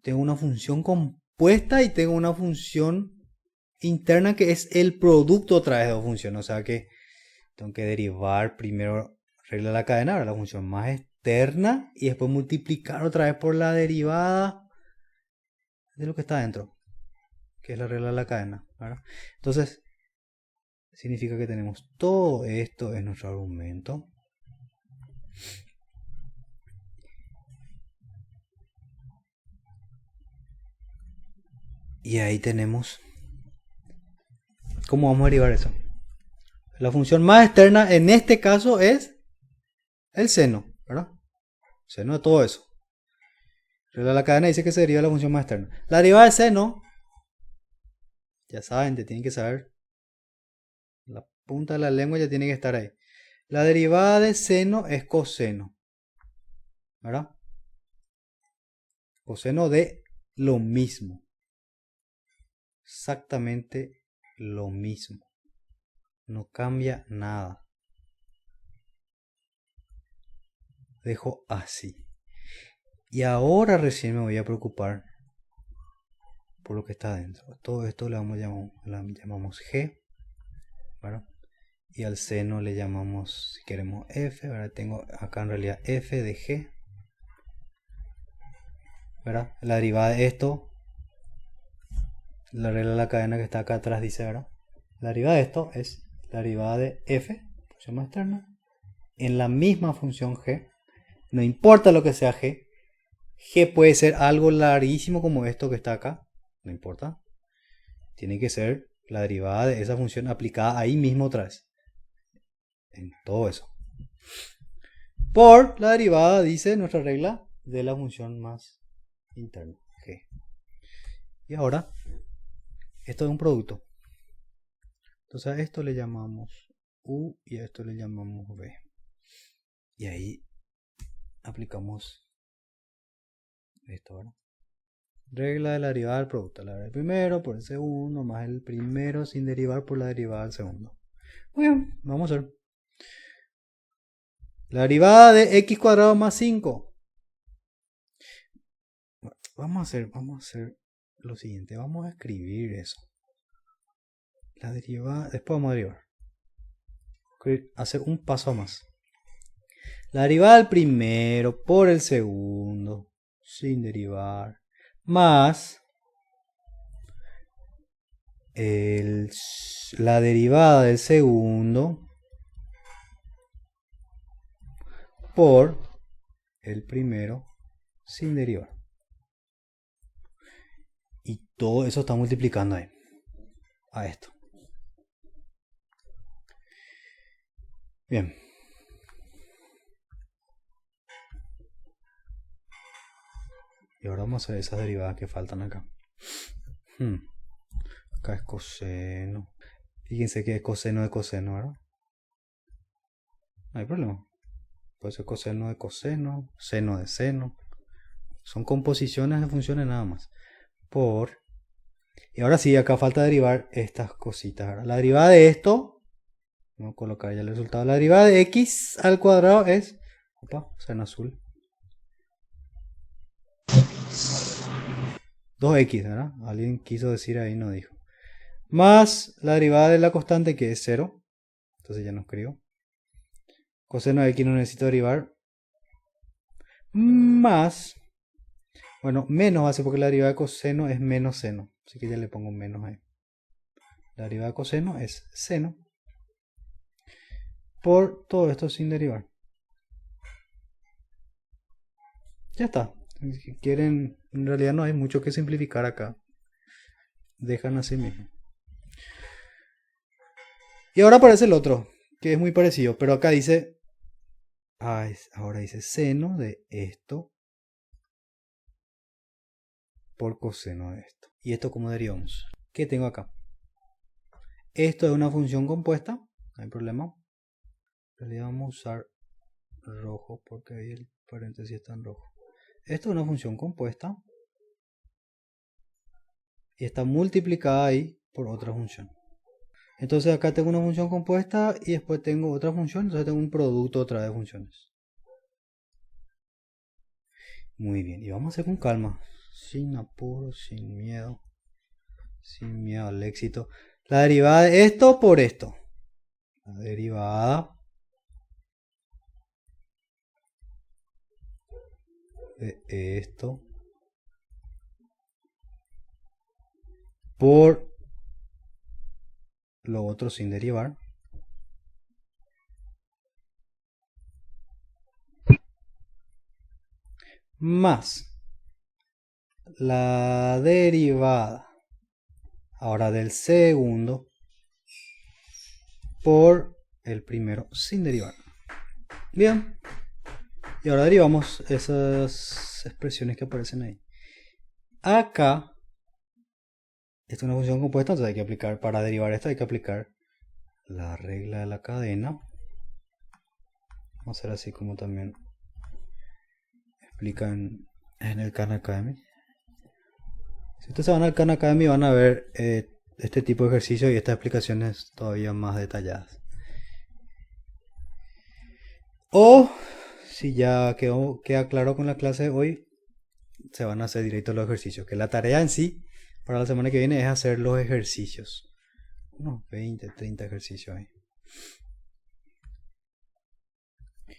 A: Tengo una función compuesta y tengo una función interna que es el producto otra vez de dos funciones. O sea que tengo que derivar primero regla de la cadena, ahora la función más externa, y después multiplicar otra vez por la derivada de lo que está dentro, que es la regla de la cadena, ¿verdad? Entonces, significa que tenemos todo esto es nuestro argumento. Y ahí tenemos cómo vamos a derivar eso. La función más externa en este caso es el seno, ¿verdad? Seno de todo eso. Regla de la cadena dice que se deriva la función más externa. La derivada de seno, ya saben, te tienen que saber. La punta de la lengua ya tiene que estar ahí. La derivada de seno es coseno, ¿verdad? Coseno de lo mismo. Exactamente lo mismo. No cambia nada. Dejo así. Y ahora recién me voy a preocupar por lo que está dentro. Todo esto le llamamos G, ¿verdad? Y al seno le llamamos, si queremos, F. Ahora tengo acá en realidad F de G, ¿verdad? La derivada de esto, la regla de la cadena que está acá atrás dice, ¿verdad? La derivada de esto es la derivada de F, función más externa, en la misma función G. No importa lo que sea G. G puede ser algo larguísimo como esto que está acá. No importa. Tiene que ser la derivada de esa función aplicada ahí mismo otra vez. En todo eso. Por la derivada, dice nuestra regla, de la función más interna, G. Y ahora, esto es un producto. Entonces a esto le llamamos U y a esto le llamamos V. Y ahí aplicamos esto, ¿verdad? Regla de la derivada del producto. La del primero por el segundo más el primero sin derivar por la derivada del segundo. Muy bien, vamos a hacer. La derivada de x cuadrado más 5. Vamos a hacer lo siguiente. Vamos a escribir eso. La derivada, después vamos a derivar. Hacer un paso más. La derivada del primero por el segundo sin derivar más la derivada del segundo por el primero sin derivar. Y todo eso está multiplicando ahí a esto. Bien. Y ahora vamos a hacer esas derivadas que faltan acá. Acá es coseno. Fíjense que es coseno de coseno, ¿verdad? No hay problema. Puede ser coseno de coseno, seno de seno. Son composiciones de funciones nada más. Por. Y ahora sí, acá falta derivar estas cositas, ¿verdad? La derivada de esto, vamos a colocar ya el resultado. La derivada de x al cuadrado es, en azul, 2x, ¿verdad? Alguien quiso decir ahí, no dijo. Más la derivada de la constante que es 0. Entonces ya no escribo. Coseno de x no necesito derivar. Más. Bueno, menos va a ser porque la derivada de coseno es menos seno. Así que ya le pongo menos ahí. La derivada de coseno es seno. Por todo esto sin derivar. Ya está. Si quieren, en realidad no hay mucho que simplificar acá. Dejan así mismo. Y ahora aparece el otro, que es muy parecido, pero acá dice, ahora dice seno de esto por coseno de esto. ¿Y esto cómo derivamos? ¿Qué tengo acá? Esto es una función compuesta, no hay problema. En realidad vamos a usar rojo porque ahí el paréntesis está en rojo. Esto es una función compuesta y está multiplicada ahí por otra función. Entonces acá tengo una función compuesta y después tengo otra función, entonces tengo un producto otra vez de funciones. Muy bien, y vamos a hacer con calma, sin apuro, sin miedo al éxito. La derivada de esto por esto. La derivada de esto por lo otro sin derivar. Más la derivada ahora del segundo por el primero sin derivar. Bien. Y ahora derivamos esas expresiones que aparecen ahí. Acá, esta es una función compuesta, entonces hay que aplicar, para derivar esto hay que aplicar la regla de la cadena. Vamos a hacer así como también explican en el Khan Academy. Si ustedes se van al Khan Academy van a ver este tipo de ejercicios y estas explicaciones todavía más detalladas. O si ya queda claro con la clase de hoy, se van a hacer directo los ejercicios. Que la tarea en sí para la semana que viene es hacer los ejercicios. Unos 20, 30 ejercicios ahí.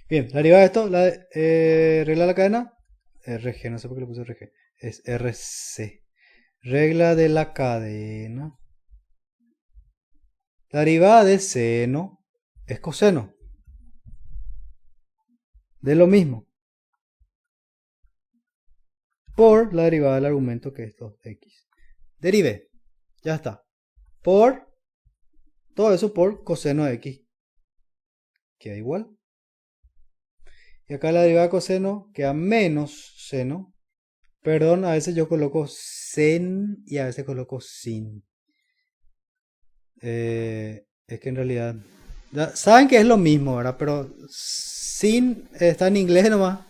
A: Bien, la derivada de esto, la regla de la cadena, RG, no sé por qué le puse RG, es RC. Regla de la cadena. La derivada de seno es coseno. De lo mismo. Por la derivada del argumento que es 2x. Derive. Ya está. Por todo eso por coseno de x. Queda igual. Y acá la derivada de coseno queda menos seno. Perdón, a veces yo coloco sen y a veces coloco sin. Es que en realidad saben que es lo mismo, ¿verdad? Pero sin está en inglés nomás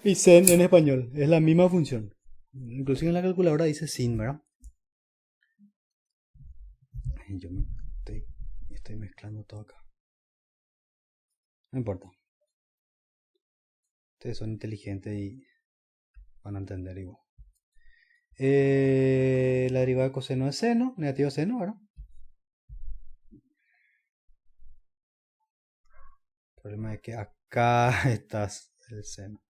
A: y sen en español. Es la misma función. Inclusive en la calculadora dice sin, ¿verdad? Yo me estoy mezclando todo acá. No importa. Ustedes son inteligentes y van a entender igual. La derivada de coseno de seno, negativo seno, ¿verdad? El problema es que acá está el seno.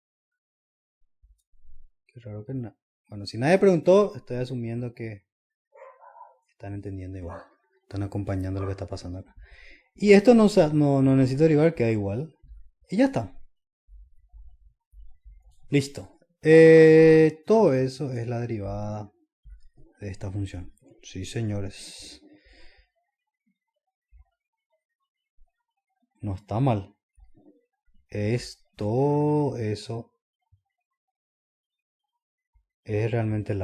A: Qué raro que no. Bueno, si nadie preguntó, estoy asumiendo que están entendiendo igual. Están acompañando lo que está pasando acá. Y esto no necesito derivar, queda igual. Y ya está. Listo. Todo eso es la derivada de esta función. Sí, señores. No está mal. Es todo eso. Es realmente largo.